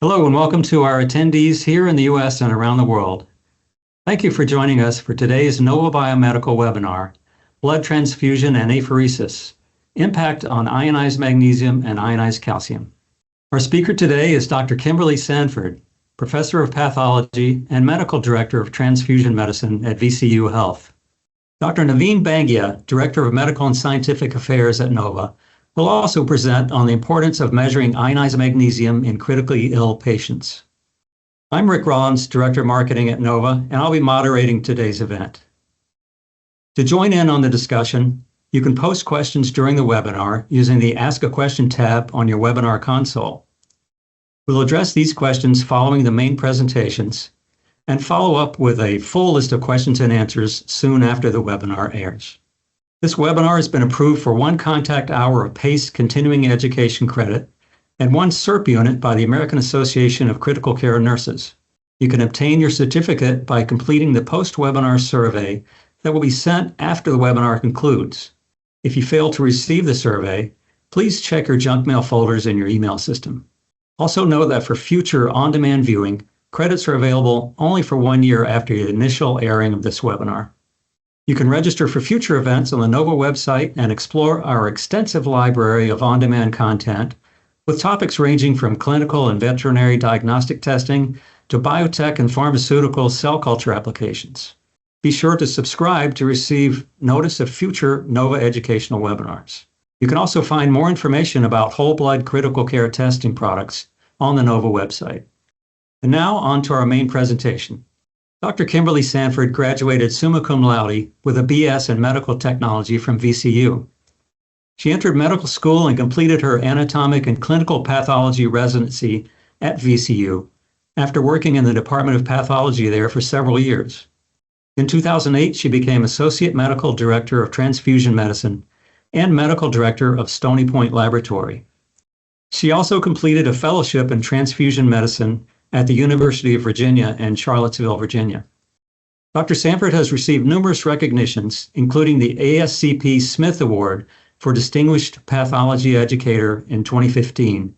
Hello and welcome to our attendees here in the U.S. and around the world. Thank you for joining us for today's Nova Biomedical webinar, Blood Transfusion and Apheresis, Impact on Ionized Magnesium and Ionized Calcium. Our speaker today is Dr. Kimberly Sanford, Professor of Pathology and Medical Director of Transfusion Medicine at VCU Health. Dr. Naveen Bangia, Director of Medical and Scientific Affairs at Nova, will also present on the importance of measuring ionized magnesium in critically ill patients. I'm Rick Rollins, Director of Marketing at Nova, and I'll be moderating today's event. To join in on the discussion, you can post questions during the webinar using the Ask a Question tab on your webinar console. We'll address these questions following the main presentations and follow up with a full list of questions and answers soon after the webinar airs. This webinar has been approved for 1 contact hour of PACE continuing education credit and 1 CERP unit by the American Association of Critical Care Nurses. You can obtain your certificate by completing the post-webinar survey that will be sent after the webinar concludes. If you fail to receive the survey, please check your junk mail folders in your email system. Also note that for future on-demand viewing, credits are available only for 1 year after the initial airing of this webinar. You can register for future events on the Nova website and explore our extensive library of on-demand content with topics ranging from clinical and veterinary diagnostic testing to biotech and pharmaceutical cell culture applications. Be sure to subscribe to receive notice of future Nova educational webinars. You can also find more information about whole blood critical care testing products on the Nova website. And now on to our main presentation. Dr. Kimberly Sanford graduated summa cum laude with a BS in medical technology from VCU. She entered medical school and completed her anatomic and clinical pathology residency at VCU after working in the Department of Pathology there for several years. In 2008, she became Associate Medical Director of Transfusion Medicine and Medical Director of Stony Point Laboratory. She also completed a fellowship in transfusion medicine at the University of Virginia in Charlottesville, Virginia. Dr. Sanford has received numerous recognitions, including the ASCP Smith Award for Distinguished Pathology Educator in 2015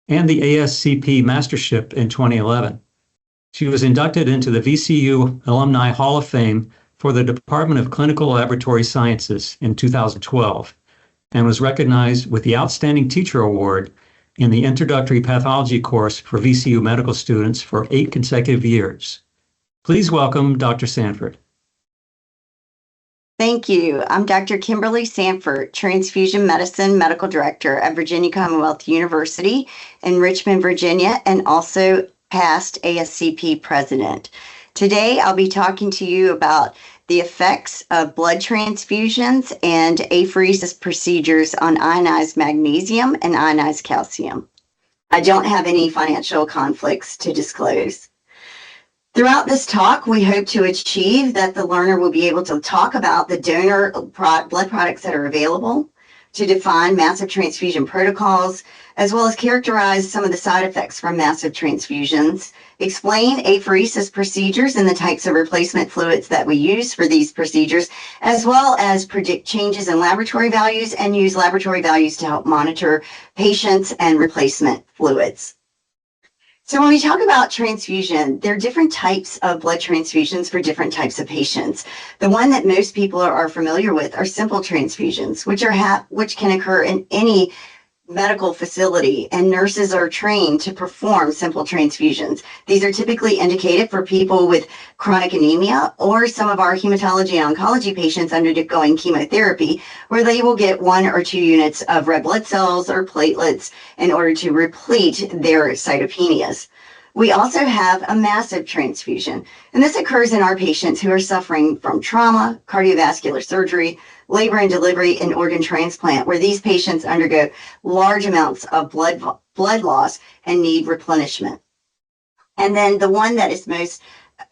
and the ASCP Mastership in 2011. She was inducted into the VCU Alumni Hall of Fame for the Department of Clinical Laboratory Sciences in 2012 and was recognized with the Outstanding Teacher Award in the Introductory Pathology course for VCU medical students for 8 consecutive years. Please welcome Dr. Sanford. Thank you. I'm Dr. Kimberly Sanford, Transfusion Medicine Medical Director at Virginia Commonwealth University in Richmond, Virginia, and also past ASCP President. Today, I'll be talking to you about the effects of blood transfusions and apheresis procedures on ionized magnesium and ionized calcium. I don't have any financial conflicts to disclose. Throughout this talk, we hope to achieve that the learner will be able to talk about the donor blood products that are available, to define massive transfusion protocols, as well as characterize some of the side effects from massive transfusions, explain apheresis procedures and the types of replacement fluids that we use for these procedures, as well as predict changes in laboratory values and use laboratory values to help monitor patients and replacement fluids. So when we talk about transfusion, there are different types of blood transfusions for different types of patients. The one that most people are familiar with are simple transfusions, which can occur in any medical facility, and nurses are trained to perform simple transfusions. These are typically indicated for people with chronic anemia or some of our hematology and oncology patients undergoing chemotherapy, where they will get 1 or 2 units of red blood cells or platelets in order to replete their cytopenias. We also have a massive transfusion, and this occurs in our patients who are suffering from trauma, cardiovascular surgery, labor and delivery, and organ transplant, where these patients undergo large amounts of blood loss and need replenishment. And then the one that is most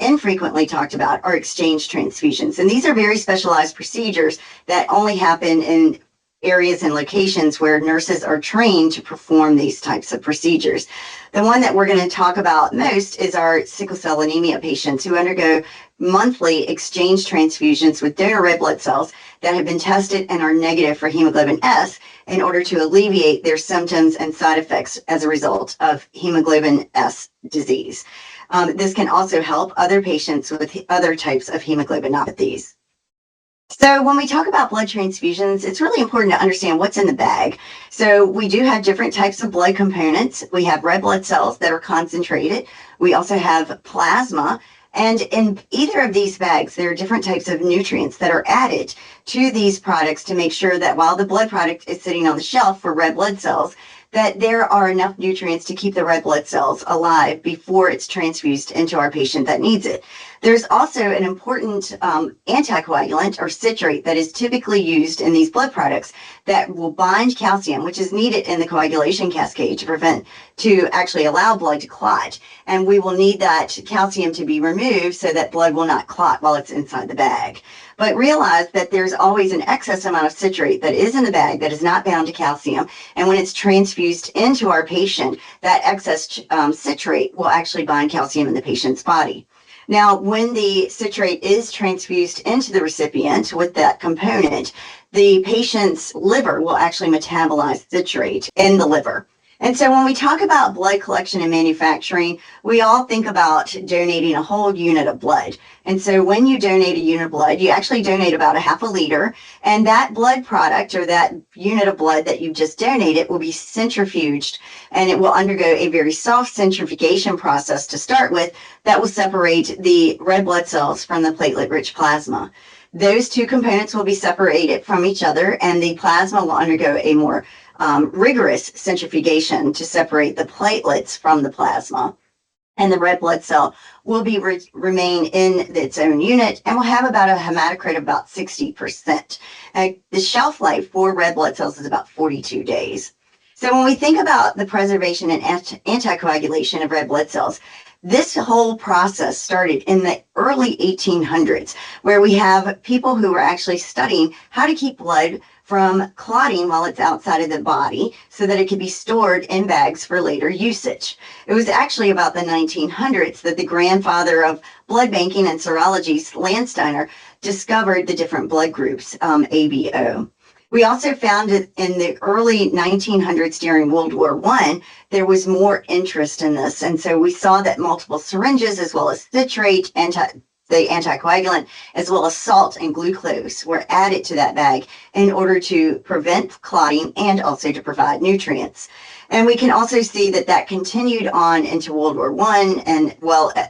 infrequently talked about are exchange transfusions. And these are very specialized procedures that only happen in areas and locations where nurses are trained to perform these types of procedures. The one that we're going to talk about most is our sickle cell anemia patients who undergo monthly exchange transfusions with donor red blood cells that have been tested and are negative for hemoglobin S in order to alleviate their symptoms and side effects as a result of hemoglobin S disease. This can also help other patients with other types of hemoglobinopathies. So when we talk about blood transfusions, it's really important to understand what's in the bag. So we do have different types of blood components. We have red blood cells that are concentrated. We also have plasma. And in either of these bags, there are different types of nutrients that are added to these products to make sure that while the blood product is sitting on the shelf for red blood cells, that there are enough nutrients to keep the red blood cells alive before it's transfused into our patient that needs it. There's also an important anticoagulant or citrate that is typically used in these blood products that will bind calcium, which is needed in the coagulation cascade to actually allow blood to clot. And we will need that calcium to be removed so that blood will not clot while it's inside the bag. But realize that there's always an excess amount of citrate that is in the bag that is not bound to calcium. And when it's transfused into our patient, that excess citrate will actually bind calcium in the patient's body. Now, when the citrate is transfused into the recipient with that component, the patient's liver will actually metabolize citrate in the liver. And so when we talk about blood collection and manufacturing, we all think about donating a whole unit of blood. And so when you donate a unit of blood, you actually donate about a half a liter, and that blood product or that unit of blood that you've just donated will be centrifuged, and it will undergo a very soft centrifugation process to start with that will separate the red blood cells from the platelet-rich plasma. Those two components will be separated from each other, and the plasma will undergo a more rigorous centrifugation to separate the platelets from the plasma. And the red blood cell will be remain in its own unit and will have about a hematocrit of about 60%. The shelf life for red blood cells is about 42 days. So when we think about the preservation and anticoagulation of red blood cells, this whole process started in the early 1800s, where we have people who were actually studying how to keep blood from clotting while it's outside of the body so that it could be stored in bags for later usage. It was actually about the 1900s that the grandfather of blood banking and serology, Landsteiner, discovered the different blood groups, ABO. We also found that in the early 1900s during World War I, there was more interest in this. And so we saw that multiple syringes, as well as citrate, the anticoagulant, as well as salt and glucose were added to that bag in order to prevent clotting and also to provide nutrients. And we can also see that that continued on into World War I and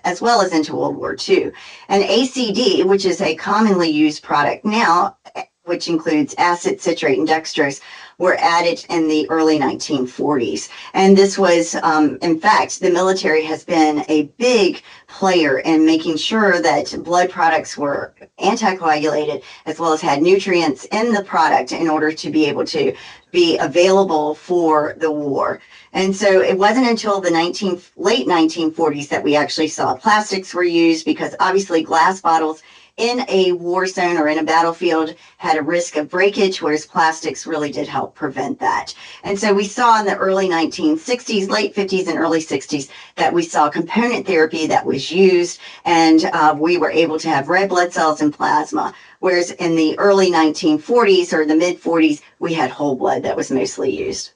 as well as into World War II. And ACD, which is a commonly used product now, which includes acid, citrate, and dextrose, were added in the early 1940s. And this was, in fact, the military has been a big player in making sure that blood products were anticoagulated as well as had nutrients in the product in order to be able to be available for the war. And so it wasn't until the late 1940s that we actually saw plastics were used, because obviously glass bottles in a war zone or in a battlefield had a risk of breakage, whereas plastics really did help prevent that. And so we saw in the early 1960s, late 50s and early 60s that we saw component therapy that was used, and we were able to have red blood cells and plasma. Whereas in the early 1940s or the mid 40s, we had whole blood that was mostly used.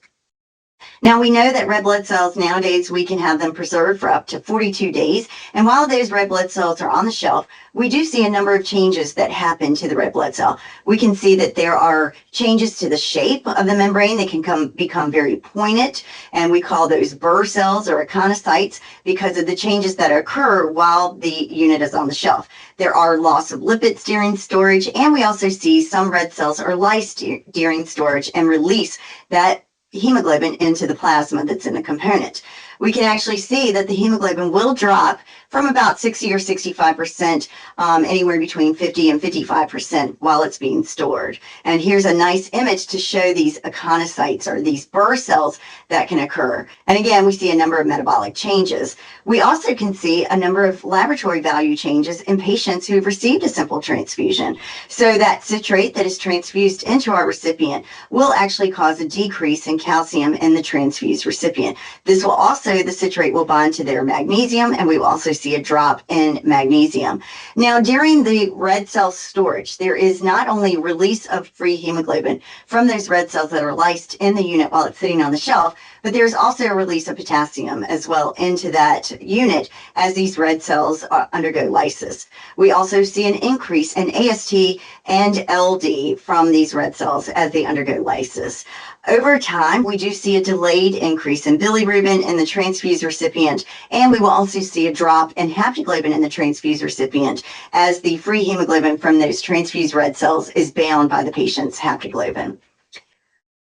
Now, we know that red blood cells nowadays, we can have them preserved for up to 42 days. And while those red blood cells are on the shelf, we do see a number of changes that happen to the red blood cell. We can see that there are changes to the shape of the membrane. They can become very pointed, and we call those Burr cells or echonocytes because of the changes that occur while the unit is on the shelf. There are loss of lipids during storage, and we also see some red cells are lysed during storage and release that hemoglobin into the plasma that's in the component. we can actually see that the hemoglobin will drop from about 60 or 65%, anywhere between 50 and 55% while it's being stored. And here's a nice image to show these echonocytes, or these Burr cells that can occur. And again, we see a number of metabolic changes. We also can see a number of laboratory value changes in patients who have received a simple transfusion. So that citrate that is transfused into our recipient will actually cause a decrease in calcium in the transfused recipient. This will also, the citrate will bind to their magnesium, and we will also see a drop in magnesium. Now, during the red cell storage, there is not only release of free hemoglobin from those red cells that are lysed in the unit while it's sitting on the shelf, but there's also a release of potassium as well into that unit as these red cells undergo lysis. We also see an increase in AST and LD from these red cells as they undergo lysis. Over time, we do see a delayed increase in bilirubin in the transfused recipient, and we will also see a drop in haptoglobin in the transfused recipient as the free hemoglobin from those transfused red cells is bound by the patient's haptoglobin.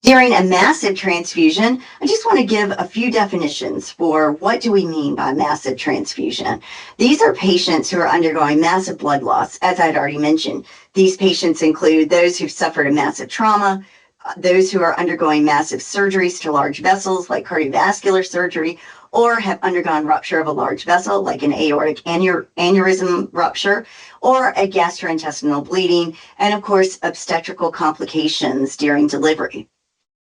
During a massive transfusion, I just want to give a few definitions for what do we mean by massive transfusion. These are patients who are undergoing massive blood loss, as I'd already mentioned. These patients include those who've suffered a massive trauma, those who are undergoing massive surgeries to large vessels like cardiovascular surgery, or have undergone rupture of a large vessel like an aortic aneurysm rupture, or a gastrointestinal bleeding, and of course, obstetrical complications during delivery.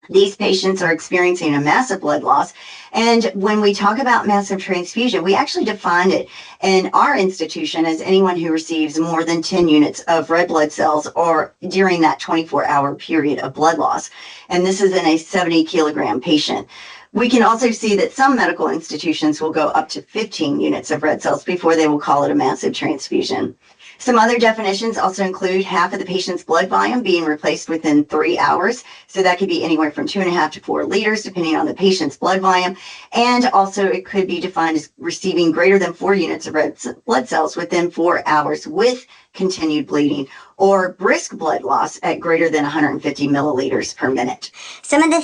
These patients are experiencing a massive blood loss. And when we talk about massive transfusion, we actually define it in our institution as anyone who receives more than 10 units of red blood cells or during that 24-hour period of blood loss. And this is in a 70-kilogram patient. We can also see that some medical institutions will go up to 15 units of red cells before they will call it a massive transfusion. Some other definitions also include half of the patient's blood volume being replaced within 3 hours. So that could be anywhere from 2.5 to 4 liters, depending on the patient's blood volume. And also it could be defined as receiving greater than 4 units of red blood cells within 4 hours with continued bleeding, or brisk blood loss at greater than 150 milliliters per minute. Some of the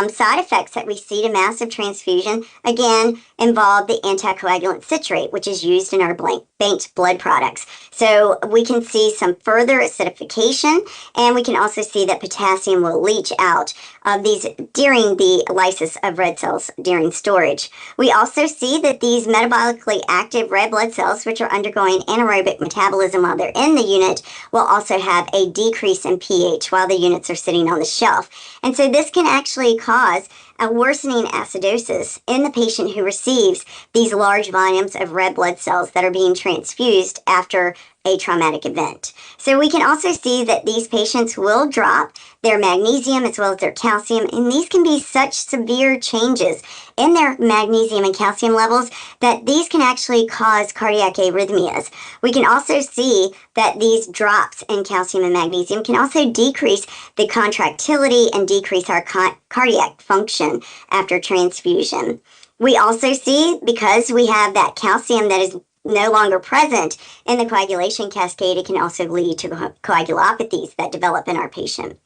side effects that we see to massive transfusion, again, involve the anticoagulant citrate, which is used in our banked blood products. So we can see some further acidification, and we can also see that potassium will leach out of these during the lysis of red cells during storage. We also see that these metabolically active red blood cells, which are undergoing anaerobic metabolism while they're in the unit, will also have a decrease in pH while the units are sitting on the shelf. And so this can actually cause a worsening acidosis in the patient who receives these large volumes of red blood cells that are being transfused after a traumatic event. So we can also see that these patients will drop their magnesium as well as their calcium, and these can be such severe changes in their magnesium and calcium levels that these can actually cause cardiac arrhythmias. We can also see that these drops in calcium and magnesium can also decrease the contractility and decrease our cardiac function after transfusion. We also see, because we have that calcium that is no longer present in the coagulation cascade, it can also lead to coagulopathies that develop in our patient.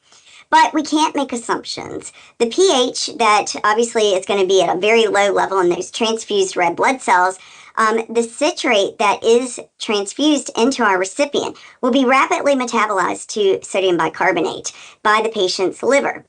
But we can't make assumptions. The pH that obviously is going to be at a very low level in those transfused red blood cells, the citrate that is transfused into our recipient will be rapidly metabolized to sodium bicarbonate by the patient's liver.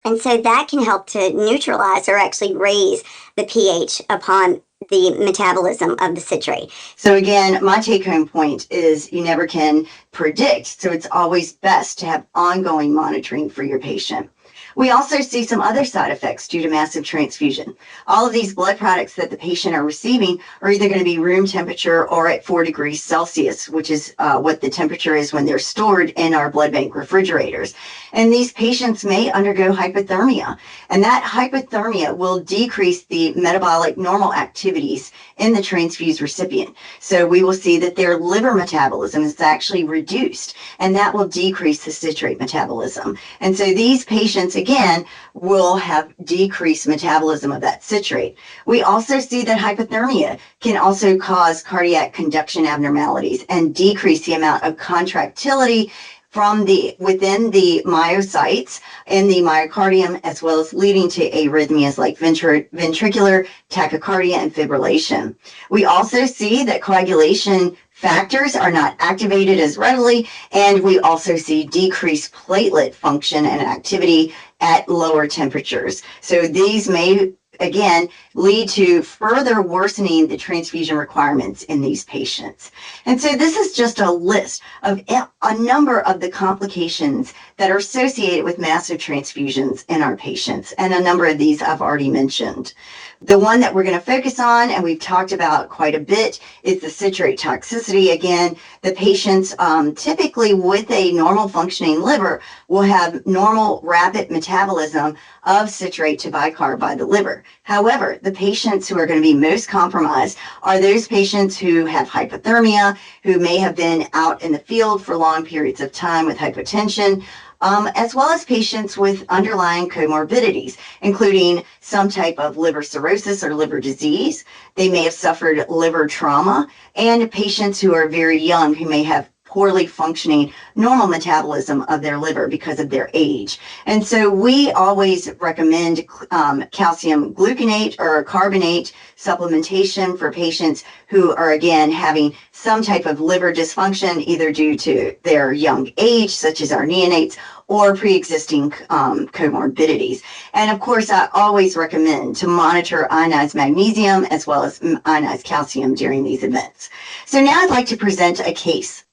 And so that can help to neutralize or actually raise the pH upon the metabolism of the citrate. So again, my take-home point is you never can predict, so it's always best to have ongoing monitoring for your patient. We also see some other side effects due to massive transfusion. All of these blood products that the patient are receiving are either going to be room temperature or at 4 degrees Celsius, which is what the temperature is when they're stored in our blood bank refrigerators. And these patients may undergo hypothermia, and that hypothermia will decrease the metabolic normal activities in the transfused recipient. So we will see that their liver metabolism is actually reduced, and that will decrease the citrate metabolism. And so these patients, again, will have decreased metabolism of that citrate. We also see that hypothermia can also cause cardiac conduction abnormalities and decrease the amount of contractility within the myocytes in the myocardium, as well as leading to arrhythmias like ventricular tachycardia and fibrillation. We also see that coagulation factors are not activated as readily, and we also see decreased platelet function and activity at lower temperatures. So these may, again, lead to further worsening the transfusion requirements in these patients. And so this is just a list of a number of the complications that are associated with massive transfusions in our patients, and a number of these I've already mentioned. The one that we're going to focus on, and we've talked about quite a bit, is the citrate toxicity. Again, the patients typically with a normal functioning liver will have normal rapid metabolism of citrate to bicarb by the liver. However, the patients who are going to be most compromised are those patients who have hypothermia, who may have been out in the field for long periods of time with hypotension, as well as patients with underlying comorbidities, including some type of liver cirrhosis or liver disease. They may have suffered liver trauma, and patients who are very young who may have poorly functioning normal metabolism of their liver because of their age. And so we always recommend calcium gluconate or carbonate supplementation for patients who are, again, having some type of liver dysfunction, either due to their young age, such as our neonates, or pre-existing comorbidities. And of course, I always recommend to monitor ionized magnesium as well as ionized calcium during these events. So now I'd like to present a case.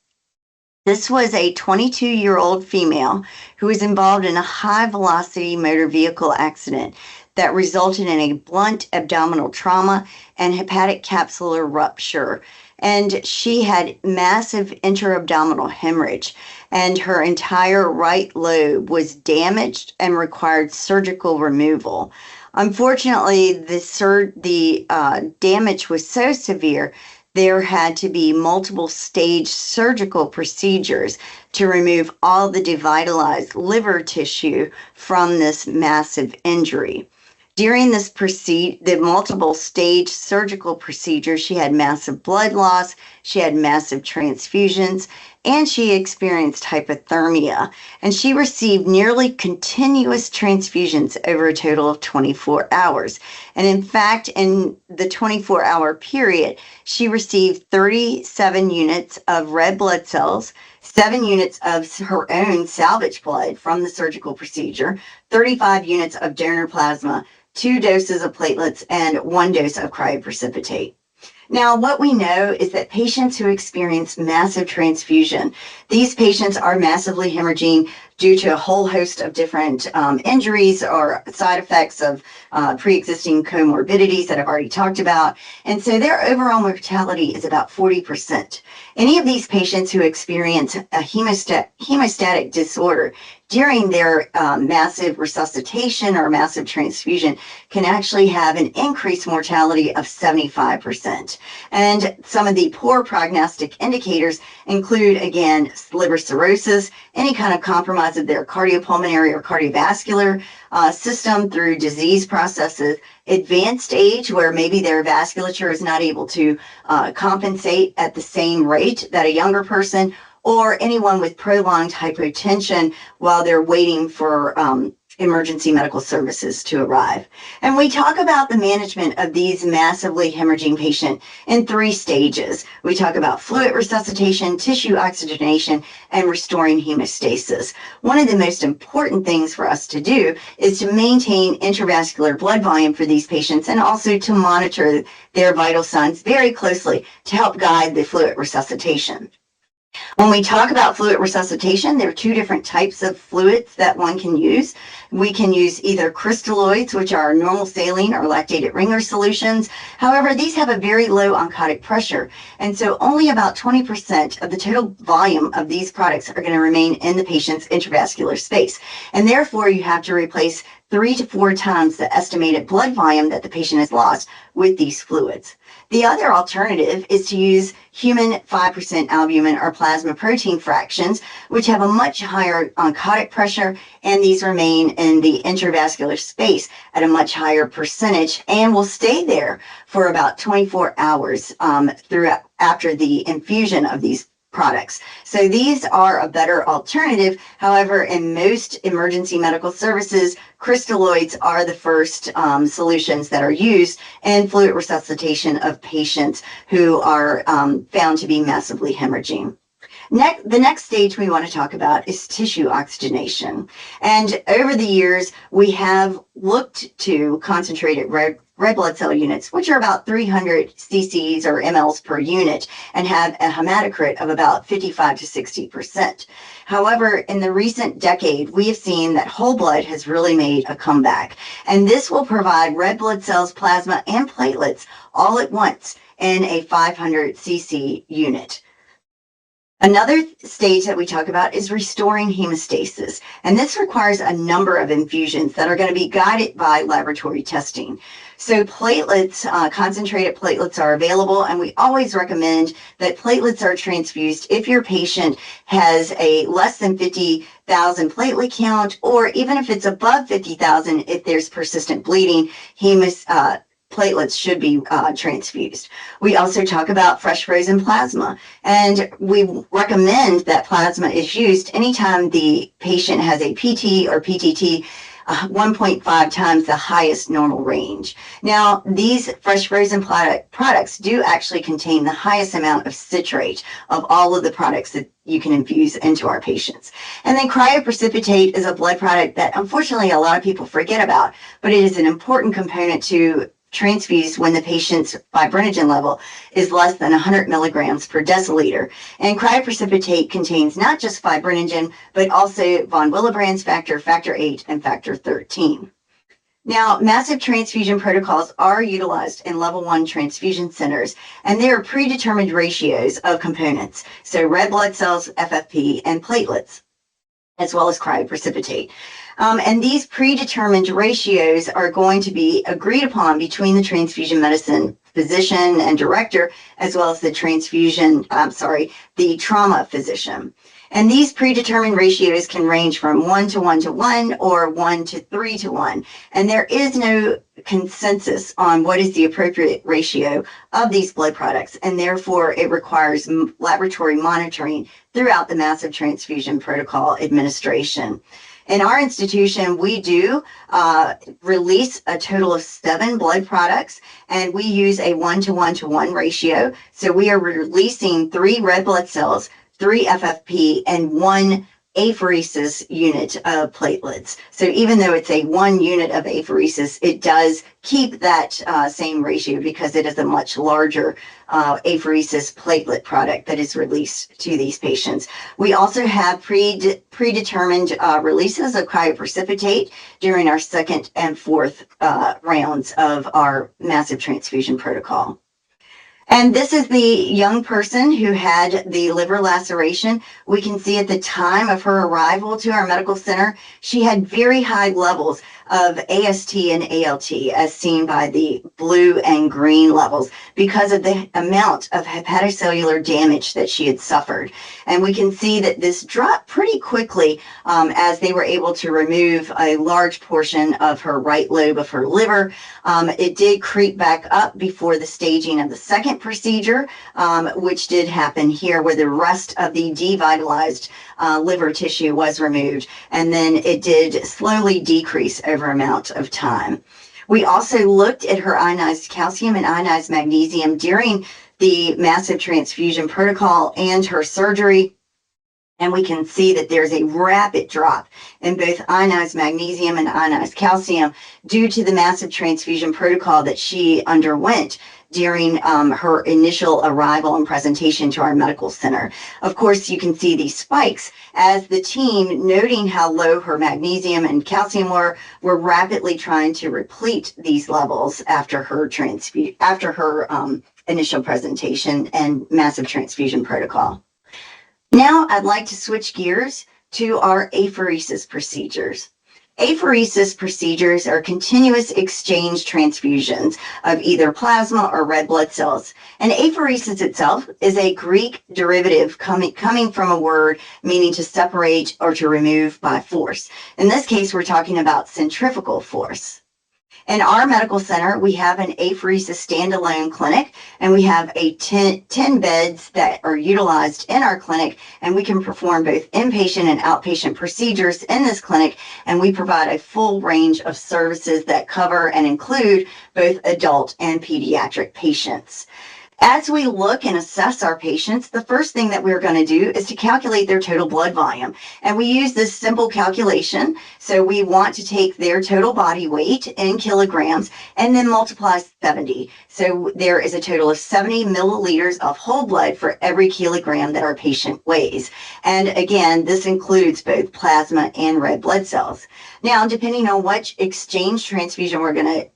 This was a 22-year-old female who was involved in a high-velocity motor vehicle accident that resulted in a blunt abdominal trauma and hepatic capsular rupture. And she had massive intra-abdominal hemorrhage, and her entire right lobe was damaged and required surgical removal. Unfortunately, the damage was so severe there had to be multiple stage surgical procedures to remove all the devitalized liver tissue from this massive injury. During the multiple stage surgical procedure, she had massive blood loss, she had massive transfusions, and she experienced hypothermia. And she received nearly continuous transfusions over a total of 24 hours. And in fact, in the 24-hour period, she received 37 units of red blood cells, 7 units of her own salvage blood from the surgical procedure, 35 units of donor plasma, 2 doses of platelets, and 1 dose of cryoprecipitate. Now, what we know is that patients who experience massive transfusion, these patients are massively hemorrhaging due to a whole host of different injuries or side effects of pre-existing comorbidities that I've already talked about. And so their overall mortality is about 40%. Any of these patients who experience a hemostatic disorder during their massive resuscitation or massive transfusion can actually have an increased mortality of 75%. And some of the poor prognostic indicators include, again, liver cirrhosis, any kind of compromise of their cardiopulmonary or cardiovascular system through disease processes, advanced age where maybe their vasculature is not able to compensate at the same rate that a younger person, or anyone with prolonged hypotension while they're waiting for emergency medical services to arrive. And we talk about the management of these massively hemorrhaging patients in 3 stages. We talk about fluid resuscitation, tissue oxygenation, and restoring hemostasis. One of the most important things for us to do is to maintain intravascular blood volume for these patients, and also to monitor their vital signs very closely to help guide the fluid resuscitation. When we talk about fluid resuscitation, there are 2 different types of fluids that one can use. We can use either crystalloids, which are normal saline or lactated Ringer solutions. However, these have a very low oncotic pressure, and so only about 20% of the total volume of these products are going to remain in the patient's intravascular space. And therefore, you have to replace 3 to 4 times the estimated blood volume that the patient has lost with these fluids. The other alternative is to use human 5% albumin or plasma protein fractions, which have a much higher oncotic pressure, and these remain in the intravascular space at a much higher percentage and will stay there for about 24 hours after the infusion of these products. So these are a better alternative. However, in most emergency medical services, crystalloids are the first solutions that are used in fluid resuscitation of patients who are found to be massively hemorrhaging. The next stage we want to talk about is tissue oxygenation. And over the years, we have looked to concentrated red blood cell units, which are about 300 cc's or mLs per unit and have a hematocrit of about 55 to 60%. However, in the recent decade, we have seen that whole blood has really made a comeback. And this will provide red blood cells, plasma, and platelets all at once in a 500 cc unit. Another stage that we talk about is restoring hemostasis, and this requires a number of infusions that are going to be guided by laboratory testing. So platelets, concentrated platelets are available, and we always recommend that platelets are transfused if your patient has a less than 50,000 platelet count, or even if it's above 50,000, if there's persistent bleeding, platelets should be transfused. We also talk about fresh frozen plasma, and we recommend that plasma is used anytime the patient has a PT or PTT 1.5 times the highest normal range. Now, these fresh frozen products do actually contain the highest amount of citrate of all of the products that you can infuse into our patients. And then cryoprecipitate is a blood product that unfortunately a lot of people forget about, but it is an important component to transfused when the patient's fibrinogen level is less than 100 milligrams per deciliter. And cryoprecipitate contains not just fibrinogen, but also von Willebrand's factor, factor 8, and factor 13. Now, massive transfusion protocols are utilized in level 1 transfusion centers, and there are predetermined ratios of components. So red blood cells, FFP, and platelets, as well as cryoprecipitate. And these predetermined ratios are going to be agreed upon between the transfusion medicine physician and director, as well as the the trauma physician. And these predetermined ratios can range from 1 to 1 to 1 or 1 to 3 to 1. And there is no consensus on what is the appropriate ratio of these blood products. And therefore, it requires laboratory monitoring throughout the massive transfusion protocol administration. In our institution, we do release a total of 7 blood products, and we use a 1 to 1 to 1 ratio. So we are releasing 3 red blood cells, 3 FFP, and 1 apheresis unit of platelets. So even though it's a 1 unit of apheresis, it does keep that same ratio because it is a much larger apheresis platelet product that is released to these patients. We also have predetermined releases of cryoprecipitate during our 2nd and 4th rounds of our massive transfusion protocol. And this is the young person who had the liver laceration. We can see at the time of her arrival to our medical center, she had very high levels of AST and ALT, as seen by the blue and green levels, because of the amount of hepatocellular damage that she had suffered. And we can see that this dropped pretty quickly as they were able to remove a large portion of her right lobe of her liver. It did creep back up before the staging of the 2nd procedure, which did happen here, where the rest of the devitalized liver tissue was removed, and then it did slowly decrease over amount of time. We also looked at her ionized calcium and ionized magnesium during the massive transfusion protocol and her surgery, and we can see that there's a rapid drop in both ionized magnesium and ionized calcium due to the massive transfusion protocol that she underwent during her initial arrival and presentation to our medical center. Of course, you can see these spikes as the team, noting how low her magnesium and calcium were rapidly trying to replete these levels after her initial presentation and massive transfusion protocol. Now, I'd like to switch gears to our apheresis procedures. Apheresis procedures are continuous exchange transfusions of either plasma or red blood cells. And apheresis itself is a Greek derivative coming from a word meaning to separate or to remove by force. In this case, we're talking about centrifugal force. In our medical center, we have an apheresis standalone clinic, and we have 10 beds that are utilized in our clinic, and we can perform both inpatient and outpatient procedures in this clinic, and we provide a full range of services that cover and include both adult and pediatric patients. As we look and assess our patients, the first thing that we're going to do is to calculate their total blood volume. And we use this simple calculation. So we want to take their total body weight in kilograms and then multiply 70. So there is a total of 70 milliliters of whole blood for every kilogram that our patient weighs. And again, this includes both plasma and red blood cells. Now, depending on which exchange transfusion we're going to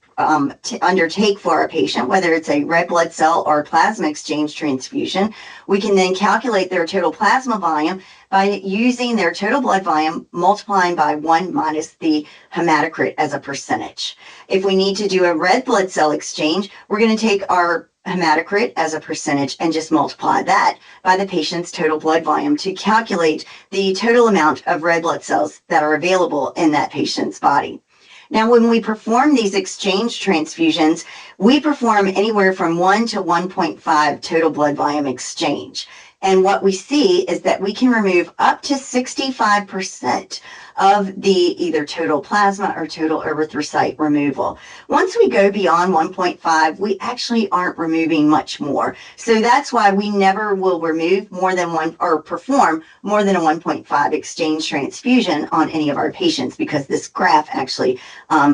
undertake for our patient, whether it's a red blood cell or plasma exchange transfusion, we can then calculate their total plasma volume by using their total blood volume multiplying by 1 minus the hematocrit as a percentage. If we need to do a red blood cell exchange, we're going to take our hematocrit as a percentage and just multiply that by the patient's total blood volume to calculate the total amount of red blood cells that are available in that patient's body. Now, when we perform these exchange transfusions, we perform anywhere from 1 to 1.5 total blood volume exchange. And what we see is that we can remove up to 65% of the either total plasma or total erythrocyte removal. Once we go beyond 1.5, we actually aren't removing much more. So that's why we never will remove more than one or perform more than a 1.5 exchange transfusion on any of our patients, because this graph actually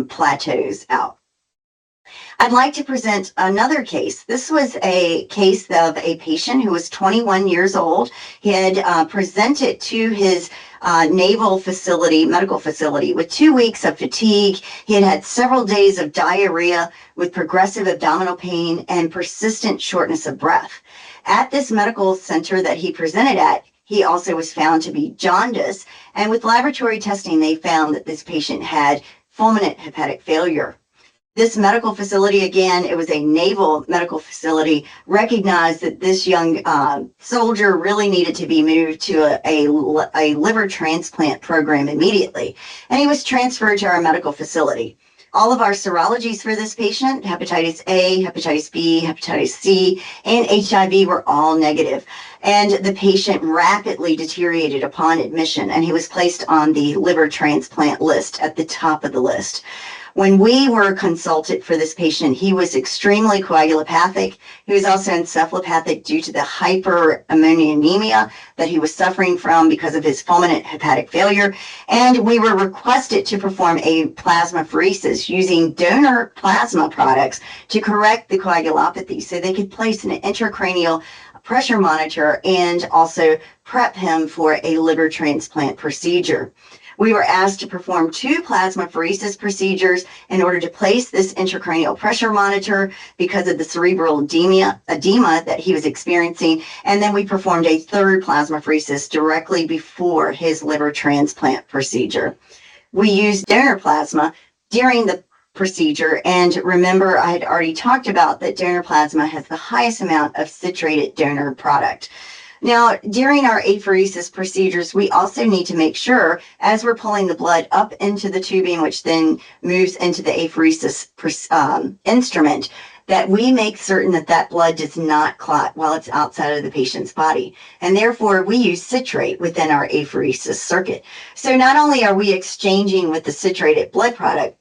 plateaus out. I'd like to present another case. This was a case of a patient who was 21 years old. He had presented to his naval facility, medical facility, with 2 weeks of fatigue. He had had several days of diarrhea with progressive abdominal pain and persistent shortness of breath. At this medical center that he presented at, he also was found to be jaundice, and with laboratory testing, they found that this patient had fulminant hepatic failure. This medical facility, again, it was a naval medical facility, recognized that this young soldier really needed to be moved to a liver transplant program immediately. And he was transferred to our medical facility. All of our serologies for this patient, hepatitis A, hepatitis B, hepatitis C, and HIV, were all negative. And the patient rapidly deteriorated upon admission, and he was placed on the liver transplant list at the top of the list. When we were consulted for this patient, he was extremely coagulopathic. He was also encephalopathic due to the hyperammonemia that he was suffering from because of his fulminant hepatic failure. And we were requested to perform a plasmapheresis using donor plasma products to correct the coagulopathy so they could place an intracranial pressure monitor and also prep him for a liver transplant procedure. We were asked to perform 2 plasmapheresis procedures in order to place this intracranial pressure monitor because of the cerebral edema that he was experiencing. And then we performed a 3rd plasmapheresis directly before his liver transplant procedure. We used donor plasma during the procedure. And remember, I had already talked about that donor plasma has the highest amount of citrated donor product. Now, during our apheresis procedures, we also need to make sure, as we're pulling the blood up into the tubing, which then moves into the apheresis instrument, that we make certain that that blood does not clot while it's outside of the patient's body. And therefore, we use citrate within our apheresis circuit. So not only are we exchanging with the citrated blood product,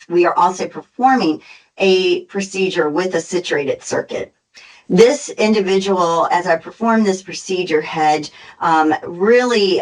we are also performing a procedure with a citrated circuit. This individual, as I performed this procedure, had really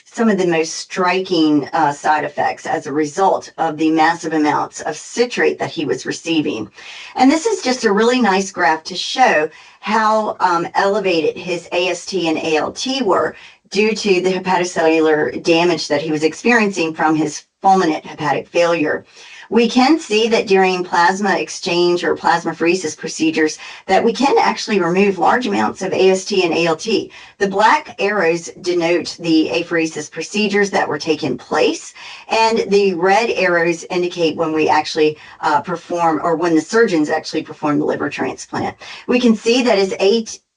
some of the most striking side effects as a result of the massive amounts of citrate that he was receiving. And this is just a really nice graph to show how elevated his AST and ALT were due to the hepatocellular damage that he was experiencing from his fulminant hepatic failure. We can see that during plasma exchange or plasmapheresis procedures that we can actually remove large amounts of AST and ALT. The black arrows denote the apheresis procedures that were taking place, and the red arrows indicate when we actually perform, or when the surgeons actually perform the liver transplant. We can see that his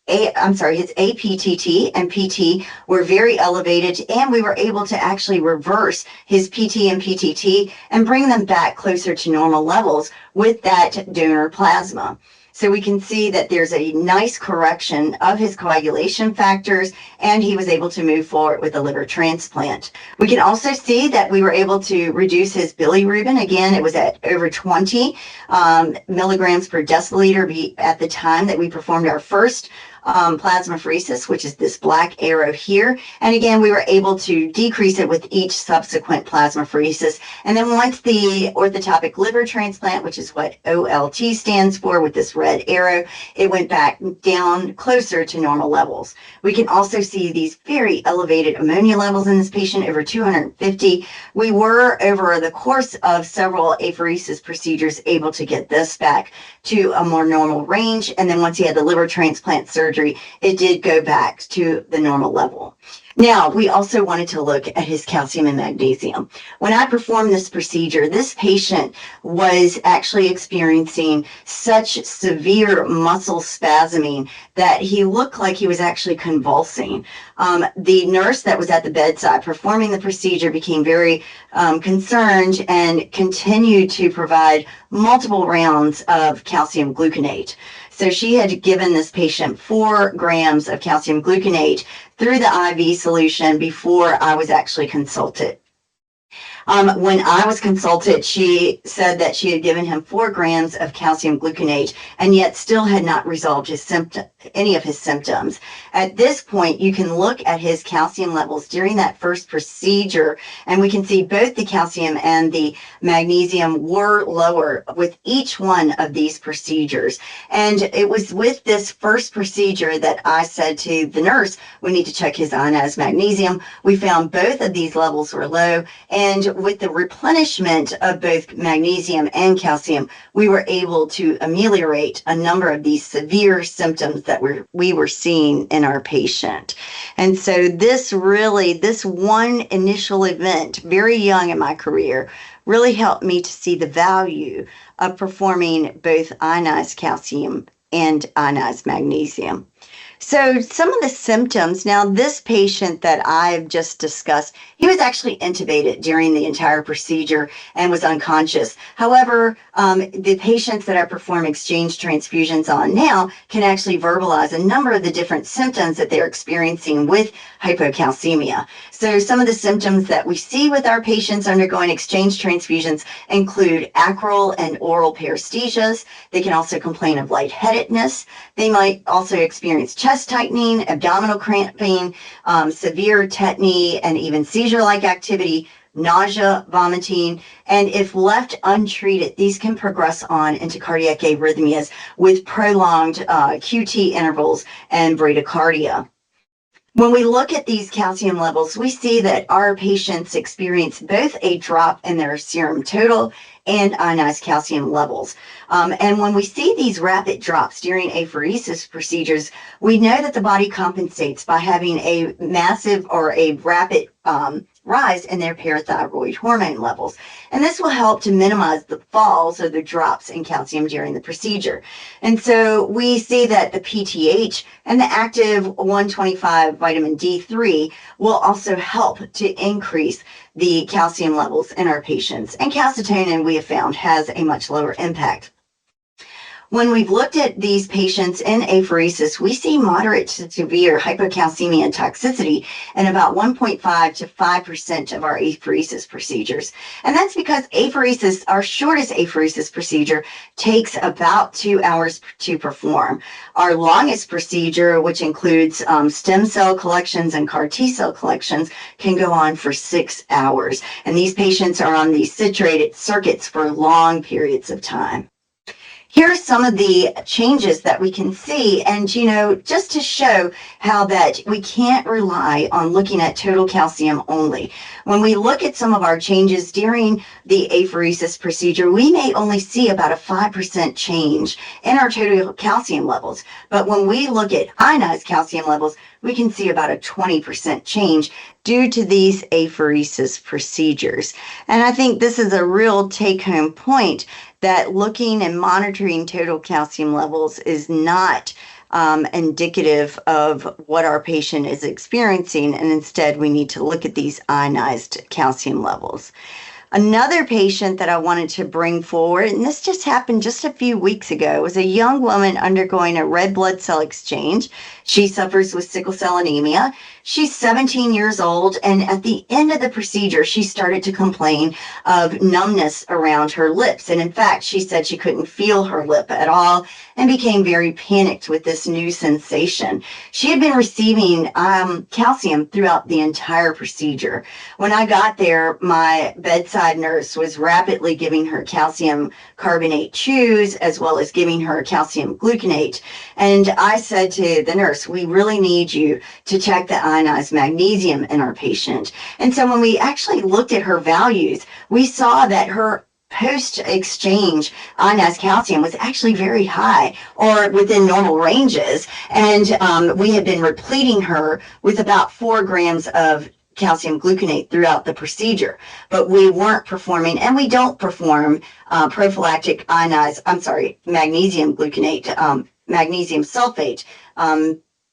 his APTT and PT were very elevated, and we were able to actually reverse his PT and PTT and bring them back closer to normal levels with that donor plasma. So we can see that there's a nice correction of his coagulation factors, and he was able to move forward with a liver transplant. We can also see that we were able to reduce his bilirubin. Again, it was at over 20 milligrams per deciliter at the time that we performed our first plasmapheresis, which is this black arrow here. And again, we were able to decrease it with each subsequent plasmapheresis. And then once the orthotopic liver transplant, which is what OLT stands for with this red arrow, it went back down closer to normal levels. We can also see these very elevated ammonia levels in this patient, over 250. We were, over the course of several apheresis procedures, able to get this back to a more normal range. And then once he had the liver transplant surgery, it did go back to the normal level. Now, we also wanted to look at his calcium and magnesium. When I performed this procedure, this patient was actually experiencing such severe muscle spasming that he looked like he was actually convulsing. The nurse that was at the bedside performing the procedure became very concerned and continued to provide multiple rounds of calcium gluconate. So she had given this patient 4 grams of calcium gluconate through the IV solution before I was actually consulted. When I was consulted, she said that she had given him 4 grams of calcium gluconate and yet still had not resolved any of his symptoms. At this point, you can look at his calcium levels during that first procedure, and we can see both the calcium and the magnesium were lower with each one of these procedures. And it was with this first procedure that I said to the nurse, we need to check his ionized magnesium. We found both of these levels were low, and with the replenishment of both magnesium and calcium, we were able to ameliorate a number of these severe symptoms that we were seeing in our patient. And so this one initial event, very young in my career, really helped me to see the value of performing both ionized calcium and ionized magnesium. So some of the symptoms, now this patient that I've just discussed, he was actually intubated during the entire procedure and was unconscious. However, the patients that I perform exchange transfusions on now can actually verbalize a number of the different symptoms that they're experiencing with hypocalcemia. So some of the symptoms that we see with our patients undergoing exchange transfusions include acral and oral paresthesias. They can also complain of lightheadedness. They might also experience chest tightening, abdominal cramping, severe tetany, and even seizure-like activity, nausea, vomiting, and if left untreated, these can progress on into cardiac arrhythmias with prolonged QT intervals and bradycardia. When we look at these calcium levels, we see that our patients experience both a drop in their serum total and ionized calcium levels. And when we see these rapid drops during apheresis procedures, we know that the body compensates by having a massive or a rapid rise in their parathyroid hormone levels. And this will help to minimize the falls or the drops in calcium during the procedure. And so we see that the PTH and the active 125 vitamin D3 will also help to increase the calcium levels in our patients. And calcitonin, we have found, has a much lower impact. When we've looked at these patients in apheresis, we see moderate to severe hypocalcemia and toxicity in about 1.5 to 5% of our apheresis procedures. And that's because apheresis, our shortest apheresis procedure, takes about 2 hours to perform. Our longest procedure, which includes stem cell collections and CAR T cell collections, can go on for 6 hours. And these patients are on these citrated circuits for long periods of time. Here are some of the changes that we can see, and just to show how that we can't rely on looking at total calcium only. When we look at some of our changes during the apheresis procedure, we may only see about a 5% change in our total calcium levels. But when we look at ionized calcium levels, we can see about a 20% change due to these apheresis procedures. And I think this is a real take-home point, that looking and monitoring total calcium levels is not indicative of what our patient is experiencing, and instead we need to look at these ionized calcium levels. Another patient that I wanted to bring forward, and this just happened just a few weeks ago, was a young woman undergoing a red blood cell exchange. She suffers with sickle cell anemia. She's 17 years old, and at the end of the procedure, she started to complain of numbness around her lips. And in fact, she said she couldn't feel her lip at all and became very panicked with this new sensation. She had been receiving calcium throughout the entire procedure. When I got there, my bedside nurse was rapidly giving her calcium carbonate chews as well as giving her calcium gluconate. And I said to the nurse, we really need you to check the ionized magnesium in our patient. And so when we actually looked at her values, we saw that her post-exchange ionized calcium was actually very high or within normal ranges. And we had been repleting her with about 4 grams of calcium gluconate throughout the procedure, but we weren't performing, and we don't perform prophylactic magnesium gluconate, magnesium sulfate,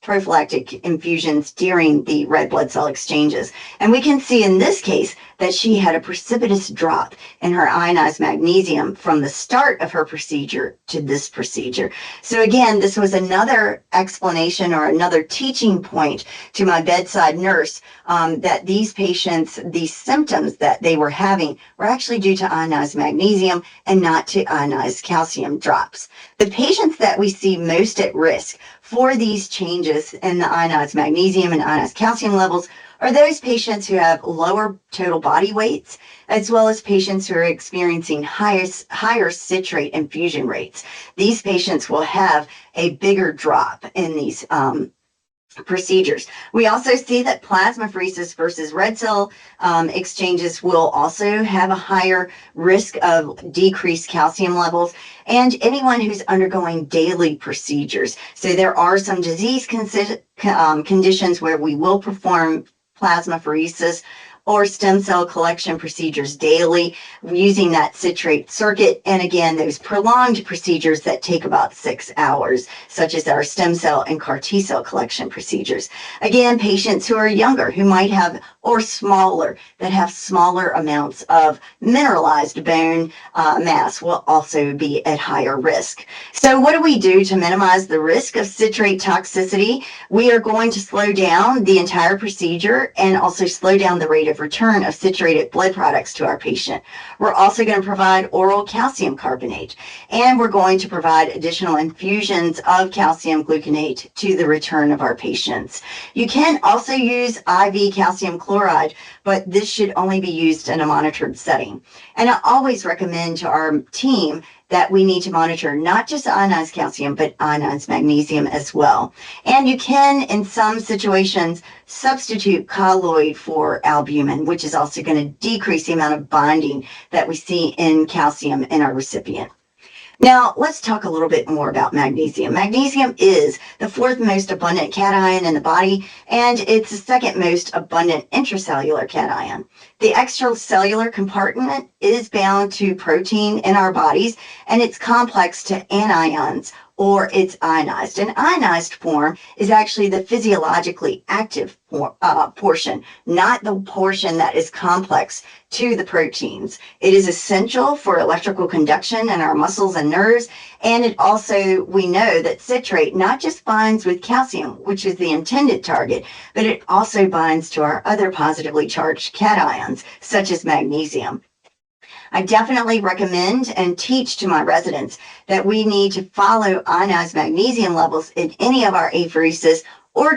prophylactic infusions during the red blood cell exchanges. And we can see in this case that she had a precipitous drop in her ionized magnesium from the start of her procedure to this procedure. So again, this was another explanation or another teaching point to my bedside nurse that these patients, these symptoms that they were having were actually due to ionized magnesium and not to ionized calcium drops. The patients that we see most at risk for these changes in the ionized magnesium and ionized calcium levels are those patients who have lower total body weights, as well as patients who are experiencing higher citrate infusion rates. These patients will have a bigger drop in these procedures. We also see that plasmapheresis versus red cell exchanges will also have a higher risk of decreased calcium levels, and anyone who's undergoing daily procedures. So there are some disease conditions where we will perform plasmapheresis or stem cell collection procedures daily using that citrate circuit. And again, those prolonged procedures that take about 6 hours, such as our stem cell and CAR T cell collection procedures. Again, patients who are younger, who might have, or smaller, that have smaller amounts of mineralized bone mass will also be at higher risk. So what do we do to minimize the risk of citrate toxicity? We are going to slow down the entire procedure and also slow down the rate of return of citrated blood products to our patient. We're also going to provide oral calcium carbonate, and we're going to provide additional infusions of calcium gluconate to the return of our patients. You can also use IV calcium chloride, but this should only be used in a monitored setting. And I always recommend to our team that we need to monitor not just ionized calcium, but ionized magnesium as well. And you can, in some situations, substitute colloid for albumin, which is also going to decrease the amount of binding that we see in calcium in our recipient. Now, let's talk a little bit more about magnesium. Magnesium is the 4th most abundant cation in the body, and it's the 2nd most abundant intracellular cation. The extracellular compartment is bound to protein in our bodies, and it's complex to anions, or it's ionized. An ionized form is actually the physiologically active portion, not the portion that is complex to the proteins. It is essential for electrical conduction in our muscles and nerves, and it also, we know that citrate not just binds with calcium, which is the intended target, but it also binds to our other positively charged cations, such as magnesium. I definitely recommend and teach to my residents that we need to follow ionized magnesium levels in any of our apheresis or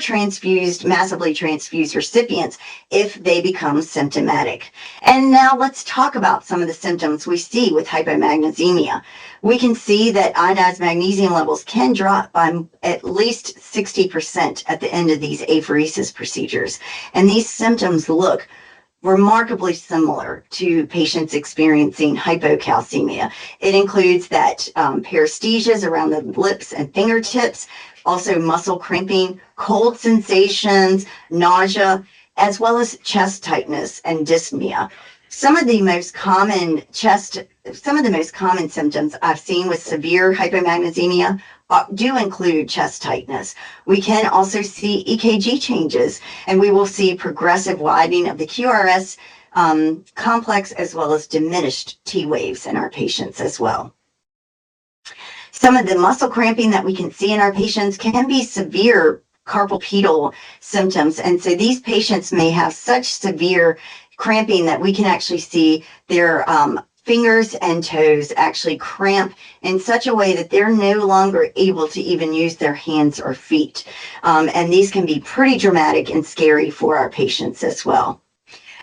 massively transfused recipients if they become symptomatic. And now let's talk about some of the symptoms we see with hypomagnesemia. We can see that ionized magnesium levels can drop by at least 60% at the end of these apheresis procedures. And these symptoms look remarkably similar to patients experiencing hypocalcemia. It includes that paresthesias around the lips and fingertips, also muscle cramping, cold sensations, nausea, as well as chest tightness and dyspnea. Some of the most common symptoms I've seen with severe hypomagnesemia do include chest tightness. We can also see EKG changes, and we will see progressive widening of the QRS complex as well as diminished T waves in our patients as well. Some of the muscle cramping that we can see in our patients can be severe carpal pedal symptoms. And so these patients may have such severe cramping that we can actually see their fingers and toes actually cramp in such a way that they're no longer able to even use their hands or feet. And these can be pretty dramatic and scary for our patients as well.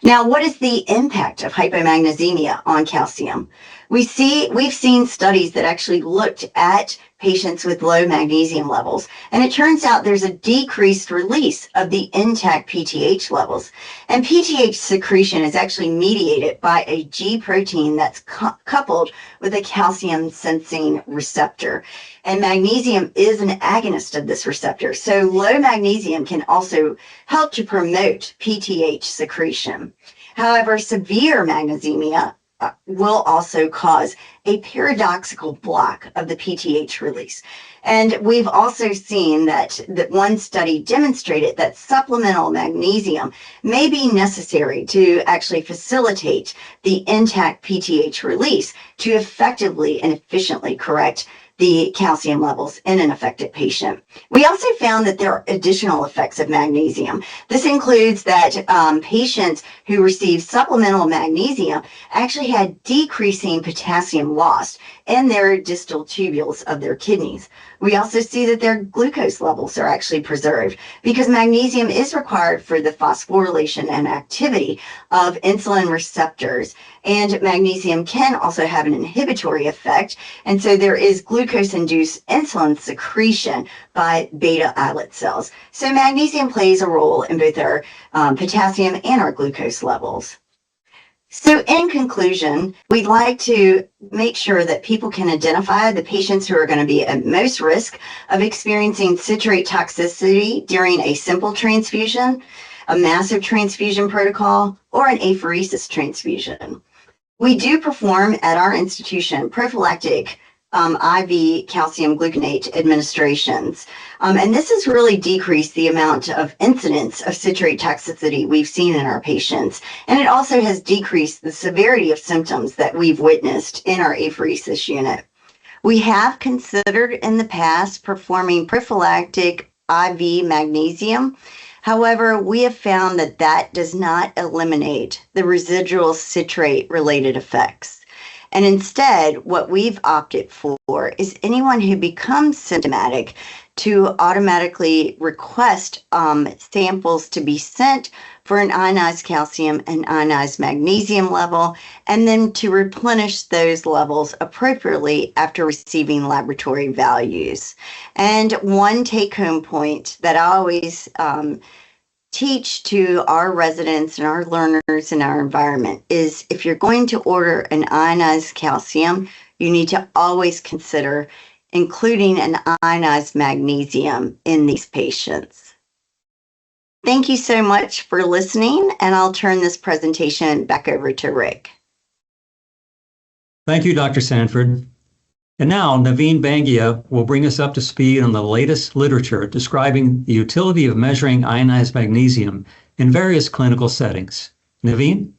Now, what is the impact of hypomagnesemia on calcium? We've seen studies that actually looked at patients with low magnesium levels, and it turns out there's a decreased release of the intact PTH levels. And PTH secretion is actually mediated by a G protein that's coupled with a calcium sensing receptor. And magnesium is an agonist of this receptor. So low magnesium can also help to promote PTH secretion. However, severe magnesemia will also cause a paradoxical block of the PTH release. And we've also seen that one study demonstrated that supplemental magnesium may be necessary to actually facilitate the intact PTH release to effectively and efficiently correct the calcium levels in an affected patient. We also found that there are additional effects of magnesium. This includes that patients who received supplemental magnesium actually had decreasing potassium loss in their distal tubules of their kidneys. We also see that their glucose levels are actually preserved because magnesium is required for the phosphorylation and activity of insulin receptors. And magnesium can also have an inhibitory effect. And so there is glucose-induced insulin secretion by beta islet cells. So magnesium plays a role in both our potassium and our glucose levels. So in conclusion, we'd like to make sure that people can identify the patients who are going to be at most risk of experiencing citrate toxicity during a simple transfusion, a massive transfusion protocol, or an apheresis transfusion. We do perform at our institution prophylactic IV calcium gluconate administrations. And this has really decreased the amount of incidence of citrate toxicity we've seen in our patients. And it also has decreased the severity of symptoms that we've witnessed in our apheresis unit. We have considered in the past performing prophylactic IV magnesium. However, we have found that that does not eliminate the residual citrate-related effects. And instead, what we've opted for is anyone who becomes symptomatic to automatically request samples to be sent for an ionized calcium and ionized magnesium level, and then to replenish those levels appropriately after receiving laboratory values. And one take-home point that I always teach to our residents and our learners in our environment is if you're going to order an ionized calcium, you need to always consider including an ionized magnesium in these patients. Thank you so much for listening, and I'll turn this presentation back over to Rick. Thank you, Dr. Sanford. And now Naveen Bangia will bring us up to speed on the latest literature describing the utility of measuring ionized magnesium in various clinical settings. Naveen?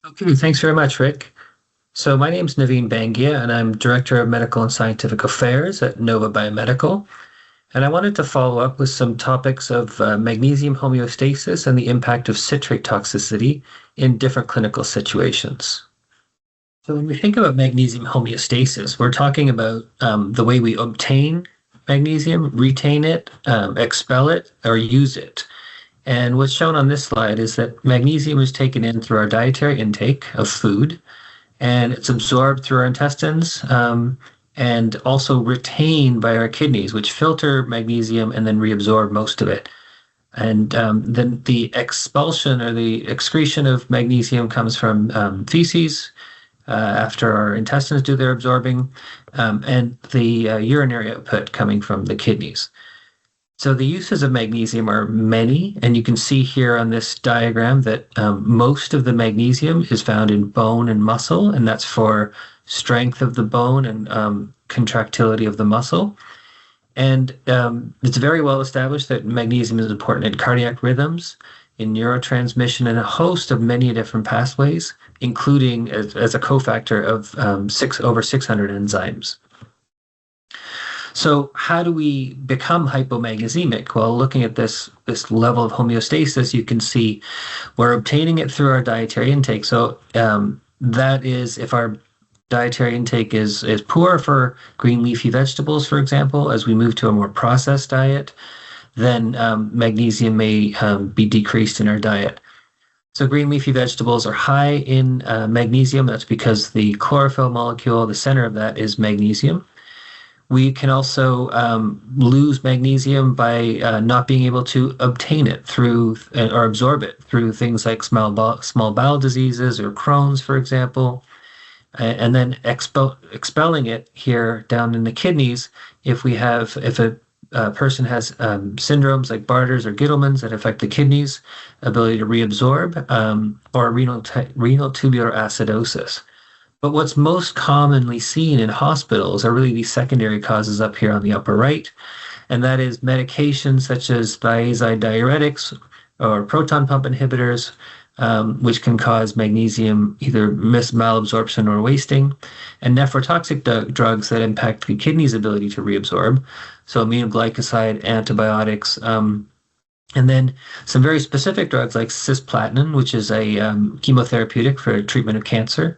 Okay, thanks very much, Rick. So my name is Naveen Bangia, and I'm Director of Medical and Scientific Affairs at Nova Biomedical. And I wanted to follow up with some topics of magnesium homeostasis and the impact of citrate toxicity in different clinical situations. So when we think about magnesium homeostasis, we're talking about the way we obtain magnesium, retain it, expel it, or use it. And what's shown on this slide is that magnesium is taken in through our dietary intake of food, and it's absorbed through our intestines and also retained by our kidneys, which filter magnesium and then reabsorb most of it. And then the expulsion or the excretion of magnesium comes from feces, after our intestines do their absorbing, and the urinary output coming from the kidneys. So the uses of magnesium are many, and you can see here on this diagram that most of the magnesium is found in bone and muscle, and that's for strength of the bone and contractility of the muscle. And it's very well established that magnesium is important in cardiac rhythms, in neurotransmission, and a host of many different pathways, including as a cofactor of over 600 enzymes. So how do we become hypomagnesemic? Well, looking at this level of homeostasis, you can see we're obtaining it through our dietary intake. So that is, if our dietary intake is poor for green leafy vegetables, for example, as we move to a more processed diet, then magnesium may be decreased in our diet. So green leafy vegetables are high in magnesium. That's because the chlorophyll molecule, the center of that, is magnesium. We can also lose magnesium by not being able to obtain it through or absorb it through things like small bowel diseases or Crohn's, for example. And then expelling it here down in the kidneys, if a person has syndromes like Barter's or Gittleman's that affect the kidneys' ability to reabsorb, or renal tubular acidosis. But what's most commonly seen in hospitals are really these secondary causes up here on the upper right, and that is medications such as thiazide diuretics or proton pump inhibitors, which can cause magnesium either malabsorption or wasting, and nephrotoxic drugs that impact the kidney's ability to reabsorb, so aminoglycoside, antibiotics, and then some very specific drugs like cisplatin, which is a chemotherapeutic for treatment of cancer.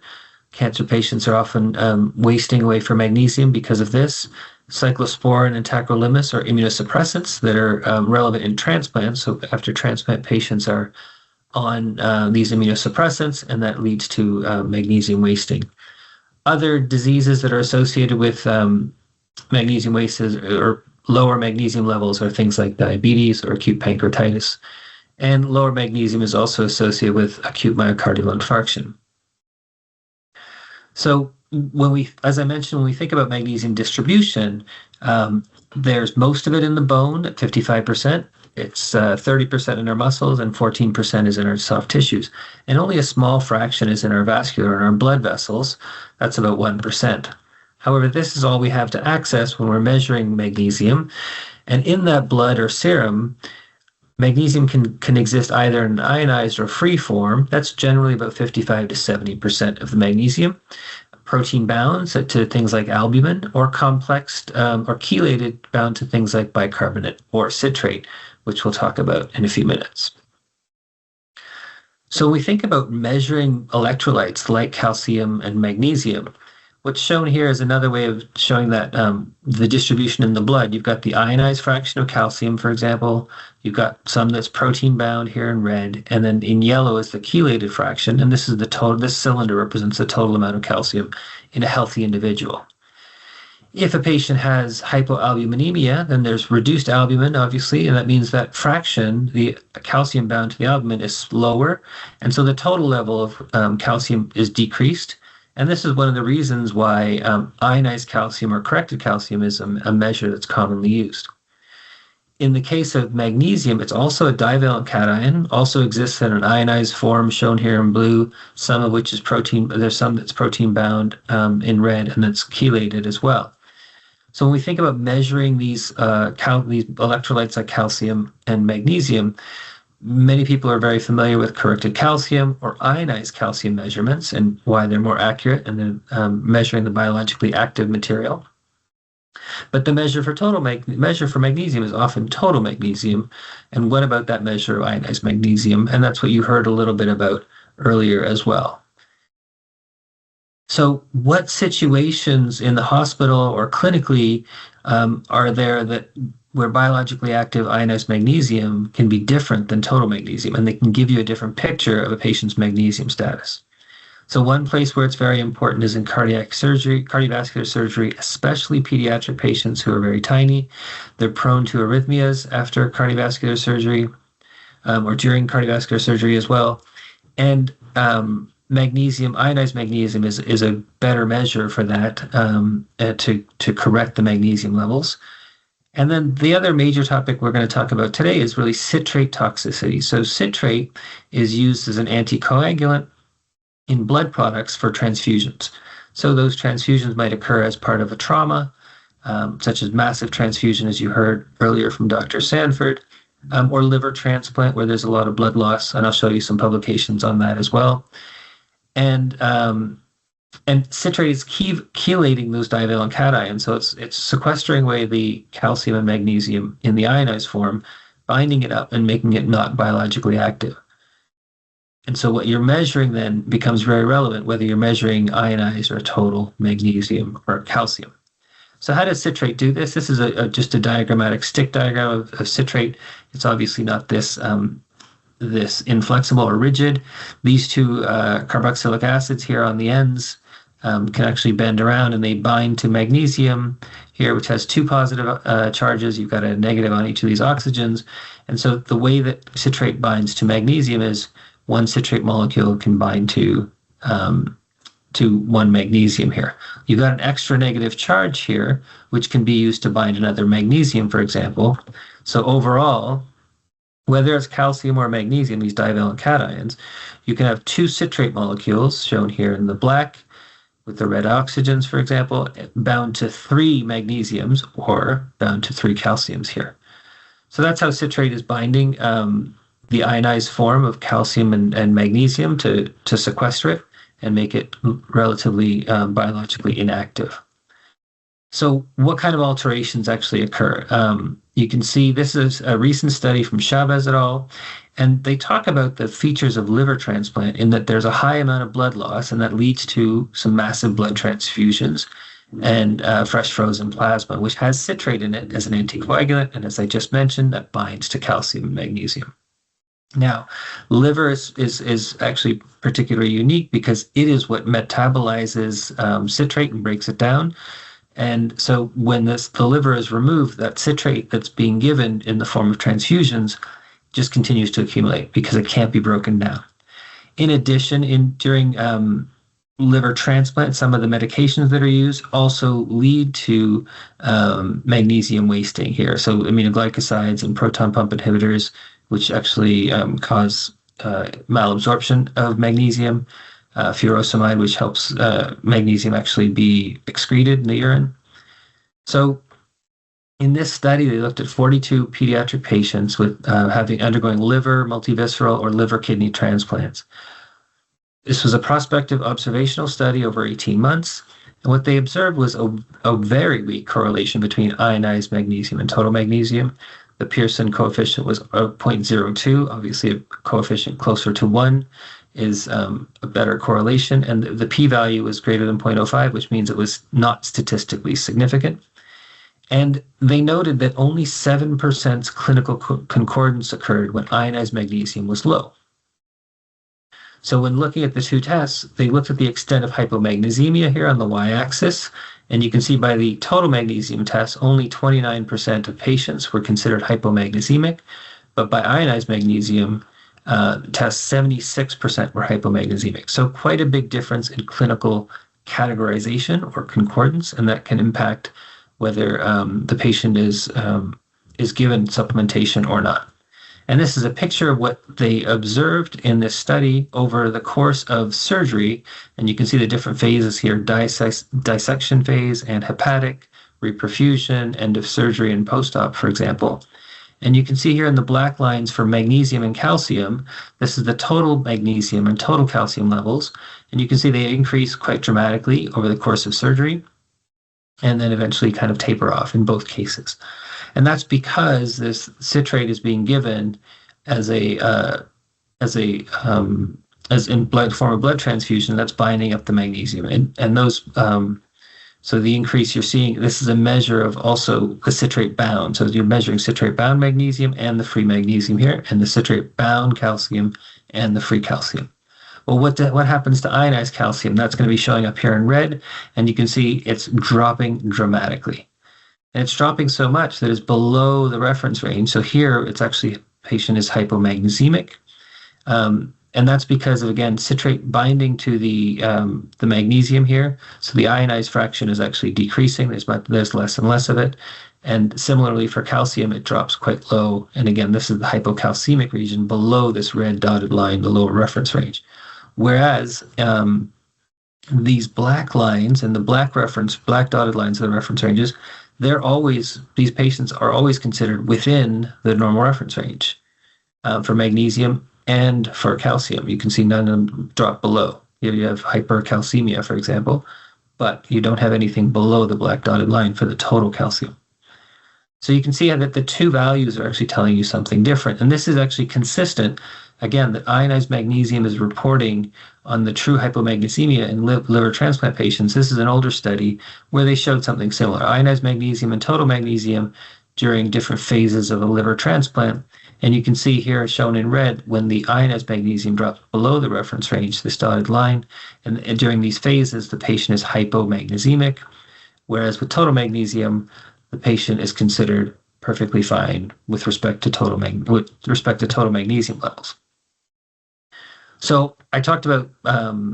Cancer patients are often wasting away for magnesium because of this. Cyclosporin and tacrolimus are immunosuppressants that are relevant in transplants. So after transplant, patients are on these immunosuppressants, and that leads to magnesium wasting. Other diseases that are associated with magnesium waste or lower magnesium levels are things like diabetes or acute pancreatitis. And lower magnesium is also associated with acute myocardial infarction. So as I mentioned, when we think about magnesium distribution, there's most of it in the bone at 55%. It's 30% in our muscles and 14% is in our soft tissues. And only a small fraction is in our vascular and our blood vessels. That's about 1%. However, this is all we have to access when we're measuring magnesium. And in that blood or serum, magnesium can exist either in ionized or free form. That's generally about 55 to 70% of the magnesium. Protein bound to things like albumin, or complex or chelated bound to things like bicarbonate or citrate, which we'll talk about in a few minutes. So when we think about measuring electrolytes like calcium and magnesium, what's shown here is another way of showing that the distribution in the blood. You've got the ionized fraction of calcium, for example. You've got some that's protein bound here in red, and then in yellow is the chelated fraction, and this is the total. This cylinder represents the total amount of calcium in a healthy individual. If a patient has hypoalbuminemia, then there's reduced albumin, obviously, and that means that fraction, the calcium bound to the albumin, is lower, and so the total level of calcium is decreased. And this is one of the reasons why ionized calcium or corrected calcium is a measure that's commonly used. In the case of magnesium, it's also a divalent cation, also exists in an ionized form shown here in blue, some of which is protein. There's some that's protein bound in red, and that's chelated as well. So when we think about measuring these electrolytes like calcium and magnesium, many people are very familiar with corrected calcium or ionized calcium measurements and why they're more accurate and then measuring the biologically active material. But the measure for magnesium is often total magnesium. And what about that measure of ionized magnesium? And that's what you heard a little bit about earlier as well. So what situations in the hospital or clinically are there where biologically active ionized magnesium can be different than total magnesium, and they can give you a different picture of a patient's magnesium status? So one place where it's very important is in cardiovascular surgery, especially pediatric patients who are very tiny. They're prone to arrhythmias after cardiovascular surgery or during cardiovascular surgery as well. And ionized magnesium is a better measure for that to correct the magnesium levels. And then the other major topic we're going to talk about today is really citrate toxicity. So citrate is used as an anticoagulant in blood products for transfusions. So those transfusions might occur as part of a trauma, such as massive transfusion, as you heard earlier from Dr. Sanford, or liver transplant, where there's a lot of blood loss, and I'll show you some publications on that as well. And citrate is chelating those divalent cations, so it's sequestering away the calcium and magnesium in the ionized form, binding it up and making it not biologically active. And so what you're measuring then becomes very relevant, whether you're measuring ionized or total magnesium or calcium. So how does citrate do this? This is just a diagrammatic stick diagram of citrate. It's obviously not this inflexible or rigid. These two carboxylic acids here on the ends can actually bend around, and they bind to magnesium here, which has two positive charges. You've got a negative on each of these oxygens. And so the way that citrate binds to magnesium is one citrate molecule can bind to one magnesium here. You've got an extra negative charge here, which can be used to bind another magnesium, for example. So overall, whether it's calcium or magnesium, these divalent cations, you can have two citrate molecules, shown here in the black, with the red oxygens, for example, bound to three magnesiums or bound to three calciums here. So that's how citrate is binding the ionized form of calcium and magnesium to sequester it and make it relatively biologically inactive. So what kind of alterations actually occur? You can see this is a recent study from Chavez et al., and they talk about the features of liver transplant in that there's a high amount of blood loss, and that leads to some massive blood transfusions and fresh frozen plasma, which has citrate in it as an anticoagulant, and as I just mentioned, that binds to calcium and magnesium. Now, liver is actually particularly unique because it is what metabolizes citrate and breaks it down. And so when the liver is removed, that citrate that's being given in the form of transfusions just continues to accumulate because it can't be broken down. In addition, during liver transplant, some of the medications that are used also lead to magnesium wasting here. So aminoglycosides and proton pump inhibitors, which actually cause malabsorption of magnesium, furosemide, which helps magnesium actually be excreted in the urine. So in this study, they looked at 42 pediatric patients with undergoing liver, multivisceral, or liver kidney transplants. This was a prospective observational study over 18 months. And what they observed was a very weak correlation between ionized magnesium and total magnesium. The Pearson coefficient was 0.02. Obviously, a coefficient closer to 1 is a better correlation. And the p-value was greater than 0.05, which means it was not statistically significant. And they noted that only 7% clinical concordance occurred when ionized magnesium was low. So when looking at the two tests, they looked at the extent of hypomagnesemia here on the y-axis, and you can see by the total magnesium test, only 29% of patients were considered hypomagnesemic, but by ionized magnesium tests, 76% were hypomagnesemic. So quite a big difference in clinical categorization or concordance, and that can impact whether the patient is given supplementation or not. And this is a picture of what they observed in this study over the course of surgery. And you can see the different phases here, dissection phase and hepatic, reperfusion, end of surgery, and post-op, for example. And you can see here in the black lines for magnesium and calcium, this is the total magnesium and total calcium levels. And you can see they increase quite dramatically over the course of surgery and then eventually kind of taper off in both cases. And that's because this citrate is being given as in form of blood transfusion that's binding up the magnesium. And those, so the increase you're seeing, this is a measure of also the citrate bound. So you're measuring citrate bound magnesium and the free magnesium here, and the citrate bound calcium and the free calcium. Well, what happens to ionized calcium? That's going to be showing up here in red, and you can see it's dropping dramatically. And it's dropping so much that it's below the reference range. So here, it's actually patient is hypomagnesemic. And that's because of, again, citrate binding to the magnesium here. So the ionized fraction is actually decreasing. There's less and less of it. And similarly for calcium, it drops quite low. And again, this is the hypocalcemic region below this red dotted line, the lower reference range. Whereas these black lines and the black dotted lines of the reference ranges, these patients are always considered within the normal reference range for magnesium and for calcium. You can see none of them drop below. Here you have hypercalcemia, for example, but you don't have anything below the black dotted line for the total calcium. So you can see that the two values are actually telling you something different. And this is actually consistent, again, that ionized magnesium is reporting on the true hypomagnesemia in liver transplant patients. This is an older study where they showed something similar. Ionized magnesium and total magnesium during different phases of a liver transplant. And you can see here shown in red when the ionized magnesium drops below the reference range, this dotted line, and during these phases, the patient is hypomagnesemic, whereas with total magnesium, the patient is considered perfectly fine with respect to total magnesium levels. So I talked about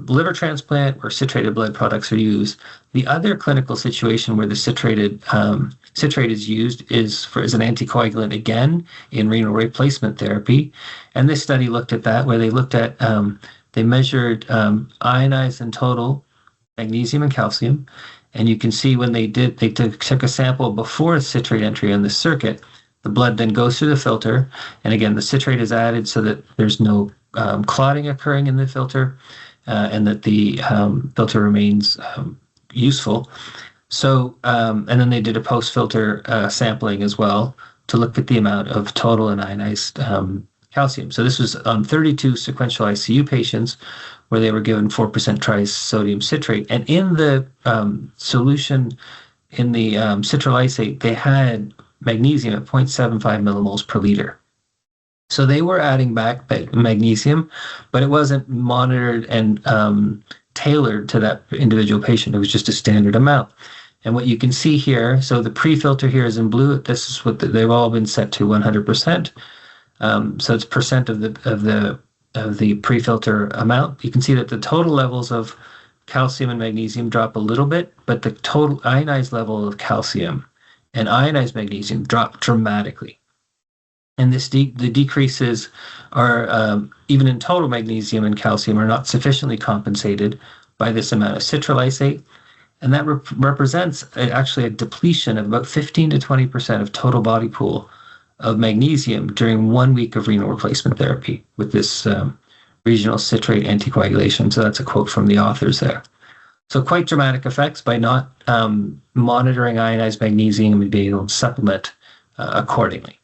liver transplant where citrated blood products are used. The other clinical situation where the citrate is used is as an anticoagulant, again, in renal replacement therapy. And this study looked at that, where they looked at, they measured ionized and total magnesium and calcium. And you can see when they took a sample before citrate entry on the circuit, the blood then goes through the filter. And again, the citrate is added so that there's no clotting occurring in the filter and that the filter remains useful. So, and then they did a post-filter sampling as well to look at the amount of total and ionized calcium. So this was on 32 sequential ICU patients where they were given 4% trisodium citrate. And in the solution, in the citralysate, they had magnesium at 0.75 millimoles per liter. So they were adding back magnesium, but it wasn't monitored and tailored to that individual patient. It was just a standard amount. And what you can see here, so the pre-filter here is in blue. This is what they've all been set to 100%. So it's percent of the pre-filter amount. You can see that the total levels of calcium and magnesium drop a little bit, but the total ionized level of calcium and ionized magnesium drop dramatically. And the decreases are, even in total magnesium and calcium, are not sufficiently compensated by this amount of citralysate. And that represents actually a depletion of about 15 to 20% of total body pool of magnesium during 1 week of renal replacement therapy with this regional citrate anticoagulation. So that's a quote from the authors there. So quite dramatic effects by not monitoring ionized magnesium and being able to supplement accordingly.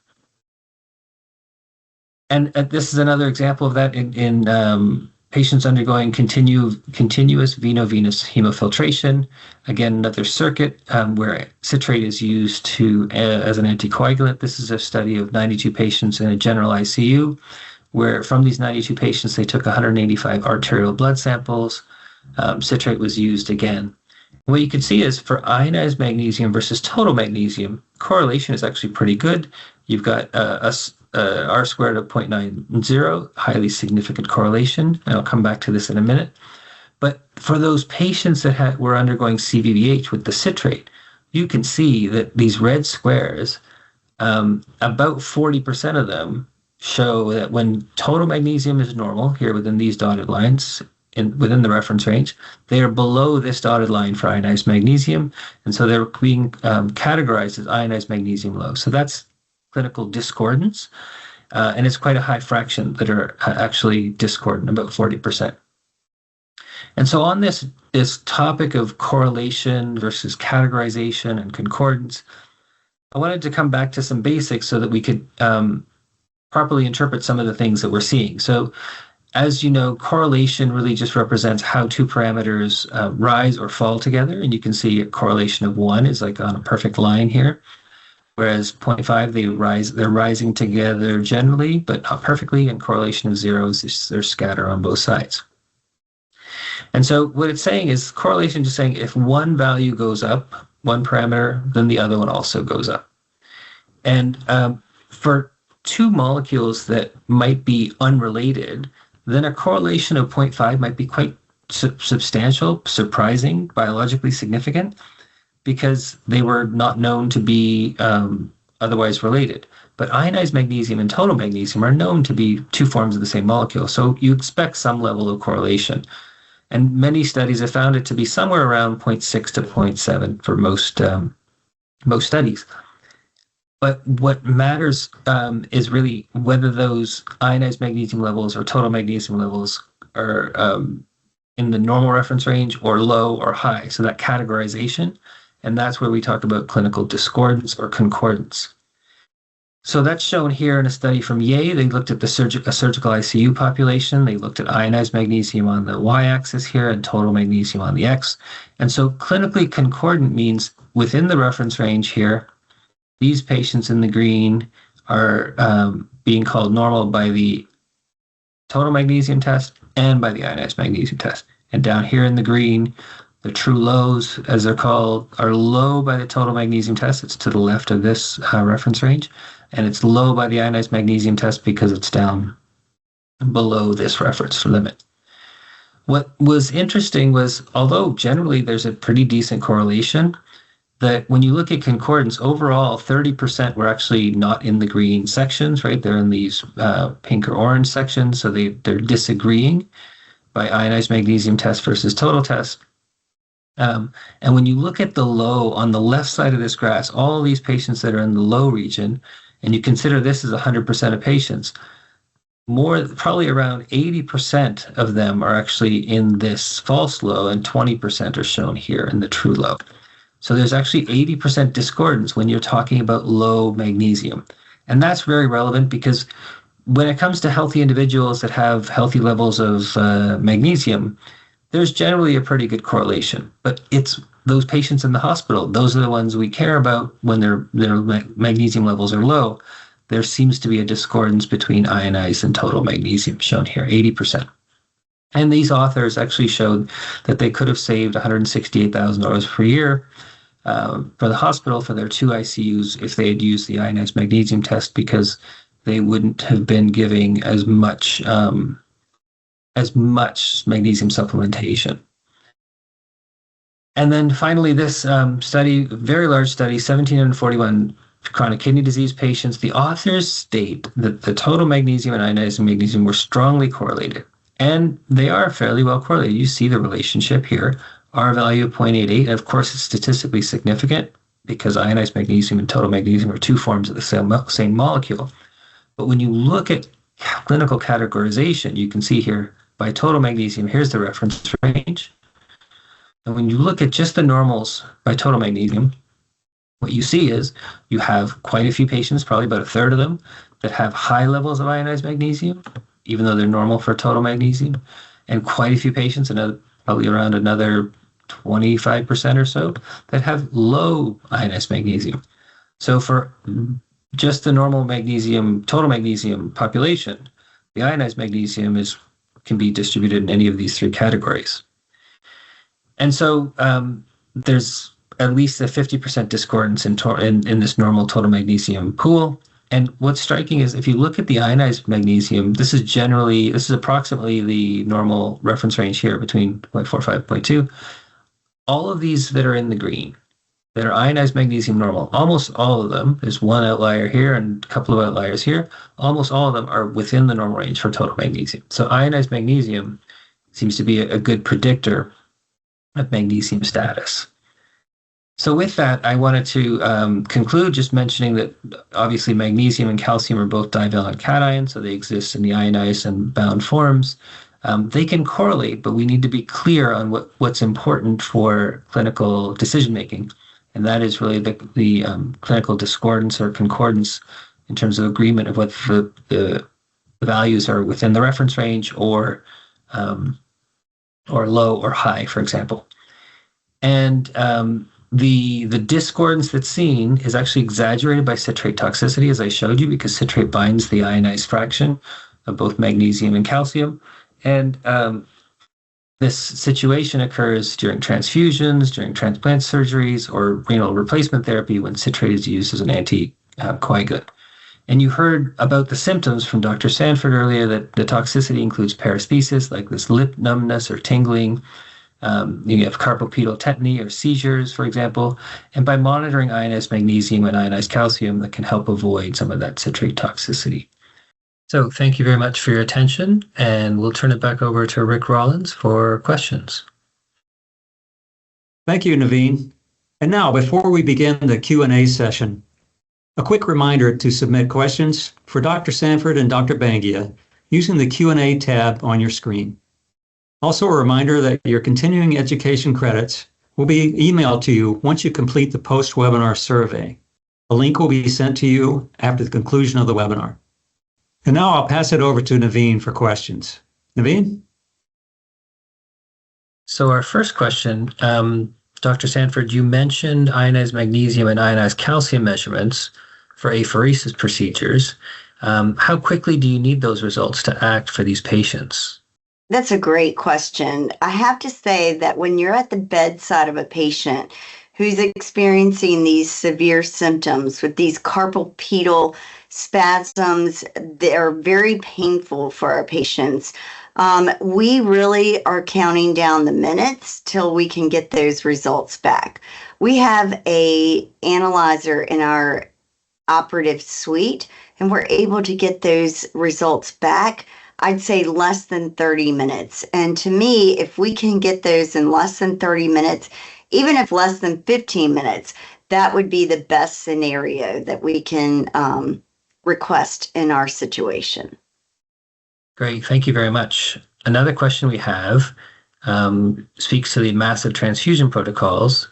And this is another example of that in patients undergoing continuous veno-venous hemofiltration. Again, another circuit where citrate is used as an anticoagulant. This is a study of 92 patients in a general ICU, where from these 92 patients, they took 185 arterial blood samples. Citrate was used again. What you can see is for ionized magnesium versus total magnesium, correlation is actually pretty good. You've got R squared of 0.90, highly significant correlation. And I'll come back to this in a minute. But for those patients that were undergoing CVVH with the citrate, you can see that these red squares, about 40% of them show that when total magnesium is normal, here within these dotted lines, within the reference range, they are below this dotted line for ionized magnesium. And so they're being categorized as ionized magnesium low. So that's clinical discordance. And it's quite a high fraction that are actually discordant, about 40%. And so on this topic of correlation versus categorization and concordance, I wanted to come back to some basics so that we could properly interpret some of the things that we're seeing. So as you know, correlation really just represents how two parameters rise or fall together. And you can see a correlation of 1 is like on a perfect line here. Whereas 0.5, they're rising together generally, but not perfectly. And correlation of 0 is they're scattered on both sides. And so what it's saying is correlation is saying if one value goes up, one parameter, then the other one also goes up. And for two molecules that might be unrelated, then a correlation of 0.5 might be quite substantial, surprising, biologically significant, because they were not known to be otherwise related. But ionized magnesium and total magnesium are known to be two forms of the same molecule. So you expect some level of correlation. And many studies have found it to be somewhere around 0.6 to 0.7 for most studies. But what matters is really whether those ionized magnesium levels or total magnesium levels are in the normal reference range or low or high. So that categorization, and that's where we talk about clinical discordance or concordance. So that's shown here in a study from Yale. They looked at a surgical ICU population. They looked at ionized magnesium on the y-axis here and total magnesium on the x. And so clinically concordant means within the reference range here, these patients in the green are being called normal by the total magnesium test and by the ionized magnesium test. And down here in the green, the true lows, as they're called, are low by the total magnesium test. It's to the left of this reference range. And it's low by the ionized magnesium test because it's down below this reference limit. What was interesting was, although generally there's a pretty decent correlation, that when you look at concordance, overall 30% were actually not in the green sections, right? They're in these pink or orange sections, so they're disagreeing by ionized magnesium test versus total test. And when you look at the low on the left side of this graph, all these patients that are in the low region, and you consider this as 100% of patients, probably around 80% of them are actually in this false low, and 20% are shown here in the true low. So there's actually 80% discordance when you're talking about low magnesium. And that's very relevant because when it comes to healthy individuals that have healthy levels of magnesium, there's generally a pretty good correlation. But it's those patients in the hospital, those are the ones we care about when their magnesium levels are low. There seems to be a discordance between ionized and total magnesium, shown here, 80%. And these authors actually showed that they could have saved $168,000 per year for the hospital for their 2 ICUs if they had used the ionized magnesium test, because they wouldn't have been giving as much magnesium supplementation. And then finally, this study, very large study, 1,741 chronic kidney disease patients. The authors state that the total magnesium and ionized magnesium were strongly correlated. And they are fairly well correlated. You see the relationship here. R value of 0.88. And of course, it's statistically significant because ionized magnesium and total magnesium are 2 forms of the same molecule. But when you look at clinical categorization, you can see here by total magnesium, here's the reference range. And when you look at just the normals by total magnesium, what you see is you have quite a few patients, probably about a third of them, that have high levels of ionized magnesium, even though they're normal for total magnesium, and quite a few patients, probably around another 25% or so, that have low ionized magnesium. So for just the normal magnesium, total magnesium population, the ionized magnesium can be distributed in any of these 3 categories. And so there's at least a 50% discordance in this normal total magnesium pool. And what's striking is if you look at the ionized magnesium, this is approximately the normal reference range here between 0.45 and 0.2. All of these that are in the green, that are ionized magnesium normal, almost all of them, there's one outlier here and a couple of outliers here, almost all of them are within the normal range for total magnesium. So ionized magnesium seems to be a good predictor of magnesium status. So with that, I wanted to conclude just mentioning that obviously magnesium and calcium are both divalent cations, so they exist in the ionized and bound forms. They can correlate, but we need to be clear on what's important for clinical decision-making. And that is really the clinical discordance or concordance in terms of agreement of what the values are within the reference range or low or high, for example. And the discordance that's seen is actually exaggerated by citrate toxicity, as I showed you, because citrate binds the ionized fraction of both magnesium and calcium. And this situation occurs during transfusions, during transplant surgeries, or renal replacement therapy when citrate is used as an anticoagulant. And you heard about the symptoms from Dr. Sanford earlier, that the toxicity includes paresthesis, like this lip numbness or tingling. You have carpopedal tetany or seizures, for example. And by monitoring ionized magnesium and ionized calcium, that can help avoid some of that citrate toxicity. So thank you very much for your attention, and we'll turn it back over to Rick Rollins for questions. Thank you, Naveen. And now, before we begin the Q&A session, a quick reminder to submit questions for Dr. Sanford and Dr. Bangia using the Q&A tab on your screen. Also, a reminder that your continuing education credits will be emailed to you once you complete the post-webinar survey. A link will be sent to you after the conclusion of the webinar. And now I'll pass it over to Naveen for questions. Naveen? So our first question, Dr. Sanford, you mentioned ionized magnesium and ionized calcium measurements for apheresis procedures. How quickly do you need those results to act for these patients? That's a great question. I have to say that when you're at the bedside of a patient who's experiencing these severe symptoms with these carpal pedal spasms, they're very painful for our patients. We really are counting down the minutes till we can get those results back. We have a analyzer in our operative suite, and we're able to get those results back, I'd say less than 30 minutes. And to me, if we can get those in less than 30 minutes, even if less than 15 minutes, that would be the best scenario that we can request in our situation. Great, thank you very much. Another question we have speaks to the massive transfusion protocols,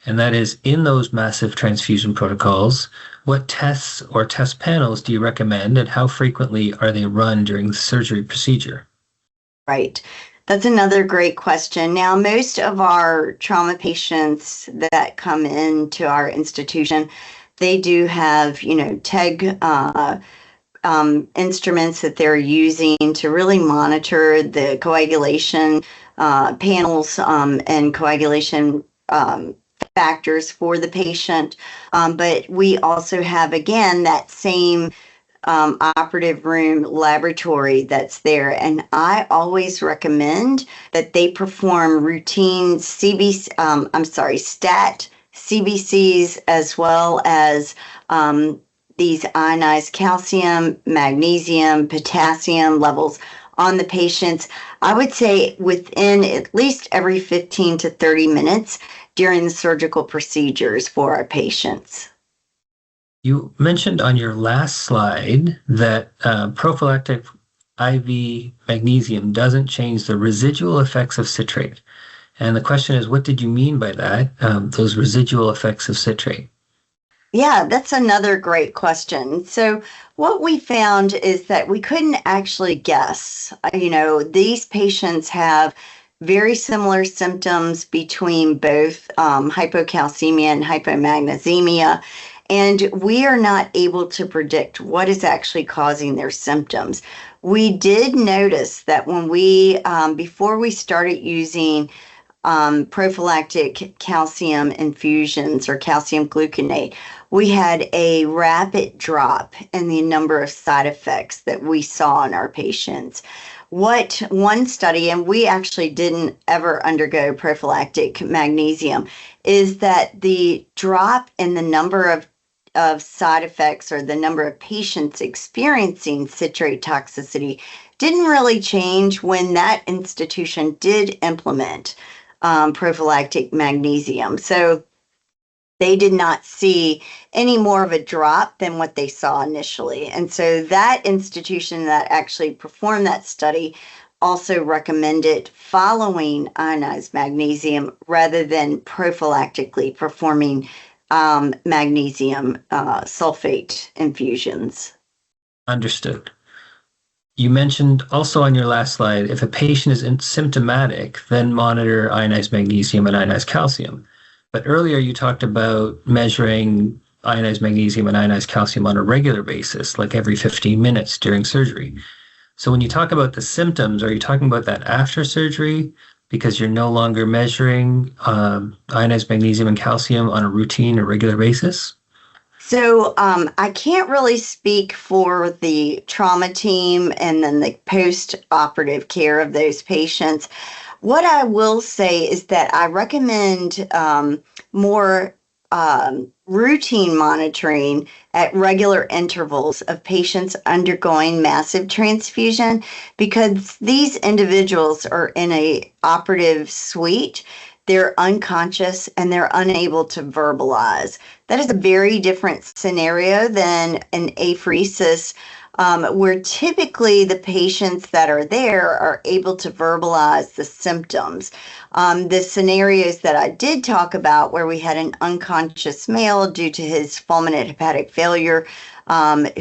and that is, in those massive transfusion protocols, what tests or test panels do you recommend, and how frequently are they run during the surgery procedure? Right. That's another great question. Now, most of our trauma patients that come into our institution, they do have, TEG instruments that they're using to really monitor the coagulation panels and coagulation factors for the patient. But we also have, again, that same operative room laboratory that's there. And I always recommend that they perform routine stat CBCs, as well as these ionized calcium, magnesium, potassium levels on the patients. I would say within at least every 15 to 30 minutes during the surgical procedures for our patients. You mentioned on your last slide that prophylactic IV magnesium doesn't change the residual effects of citrate. And the question is, what did you mean by that, those residual effects of citrate? Yeah, that's another great question. So what we found is that we couldn't actually guess. These patients have very similar symptoms between both hypocalcemia and hypomagnesemia, and we are not able to predict what is actually causing their symptoms. We did notice that when before we started using prophylactic calcium infusions or calcium gluconate, we had a rapid drop in the number of side effects that we saw in our patients. What one study, and we actually didn't ever undergo prophylactic magnesium, is that the drop in the number of side effects, or the number of patients experiencing citrate toxicity, didn't really change when that institution did implement prophylactic magnesium. So they did not see any more of a drop than what they saw initially. And so that institution that actually performed that study also recommended following ionized magnesium rather than prophylactically performing magnesium sulfate infusions. Understood. You mentioned also on your last slide, if a patient is symptomatic, then monitor ionized magnesium and ionized calcium. But earlier you talked about measuring ionized magnesium and ionized calcium on a regular basis, like every 15 minutes during surgery. So when you talk about the symptoms, are you talking about that after surgery because you're no longer measuring ionized magnesium and calcium on a routine or regular basis? So I can't really speak for the trauma team and then the post-operative care of those patients. What I will say is that I recommend more routine monitoring at regular intervals of patients undergoing massive transfusion, because these individuals are in a operative suite. They're unconscious and they're unable to verbalize. That is a very different scenario than an apheresis, where typically the patients that are there are able to verbalize the symptoms. The scenarios that I did talk about, where we had an unconscious male due to his fulminant hepatic failure,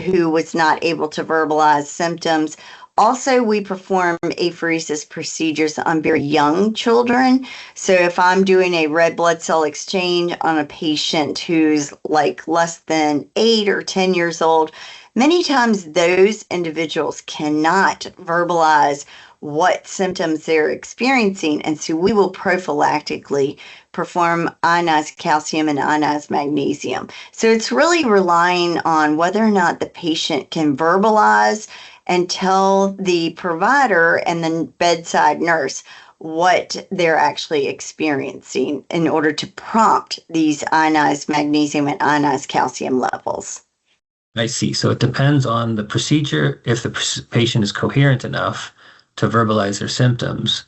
who was not able to verbalize symptoms. Also, we perform apheresis procedures on very young children. So if I'm doing a red blood cell exchange on a patient who's like less than 8 or 10 years old, many times those individuals cannot verbalize what symptoms they're experiencing. And so we will prophylactically perform ionized calcium and ionized magnesium. So it's really relying on whether or not the patient can verbalize and tell the provider and the bedside nurse what they're actually experiencing in order to prompt these ionized magnesium and ionized calcium levels. I see. So it depends on the procedure, if the patient is coherent enough to verbalize their symptoms.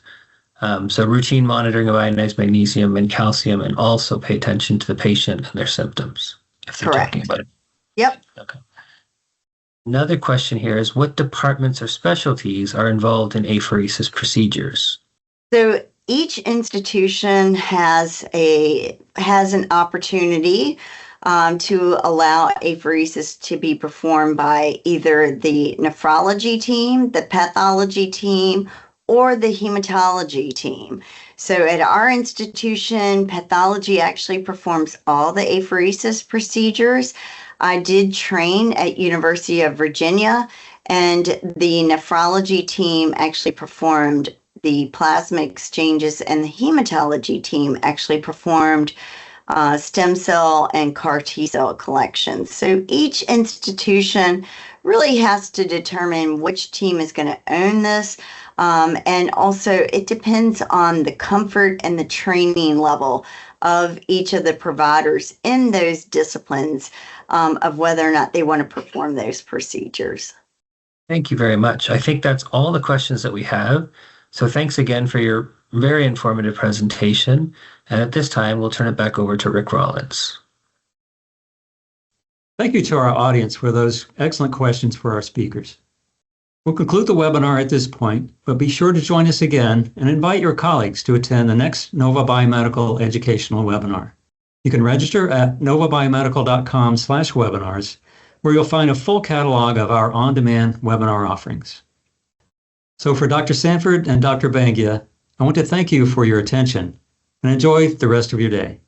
So routine monitoring of ionized magnesium and calcium, and also pay attention to the patient and their symptoms, if they're Correct. talking about it. Yep. Okay. Another question here is, what departments or specialties are involved in apheresis procedures? So each institution has an opportunity to allow apheresis to be performed by either the nephrology team, the pathology team, or the hematology team. So at our institution, pathology actually performs all the apheresis procedures. I did train at University of Virginia, and the nephrology team actually performed the plasma exchanges, and the hematology team actually performed stem cell and CAR T cell collections. So each institution really has to determine which team is going to own this. And also it depends on the comfort and the training level of each of the providers in those disciplines, of whether or not they want to perform those procedures. Thank you very much. I think that's all the questions that we have. So thanks again for your very informative presentation. And at this time, we'll turn it back over to Rick Rollins. Thank you to our audience for those excellent questions for our speakers. We'll conclude the webinar at this point, but be sure to join us again and invite your colleagues to attend the next Nova Biomedical educational webinar. You can register at novabiomedical.com/webinars, where you'll find a full catalog of our on-demand webinar offerings. So for Dr. Sanford and Dr. Bangia, I want to thank you for your attention and enjoy the rest of your day.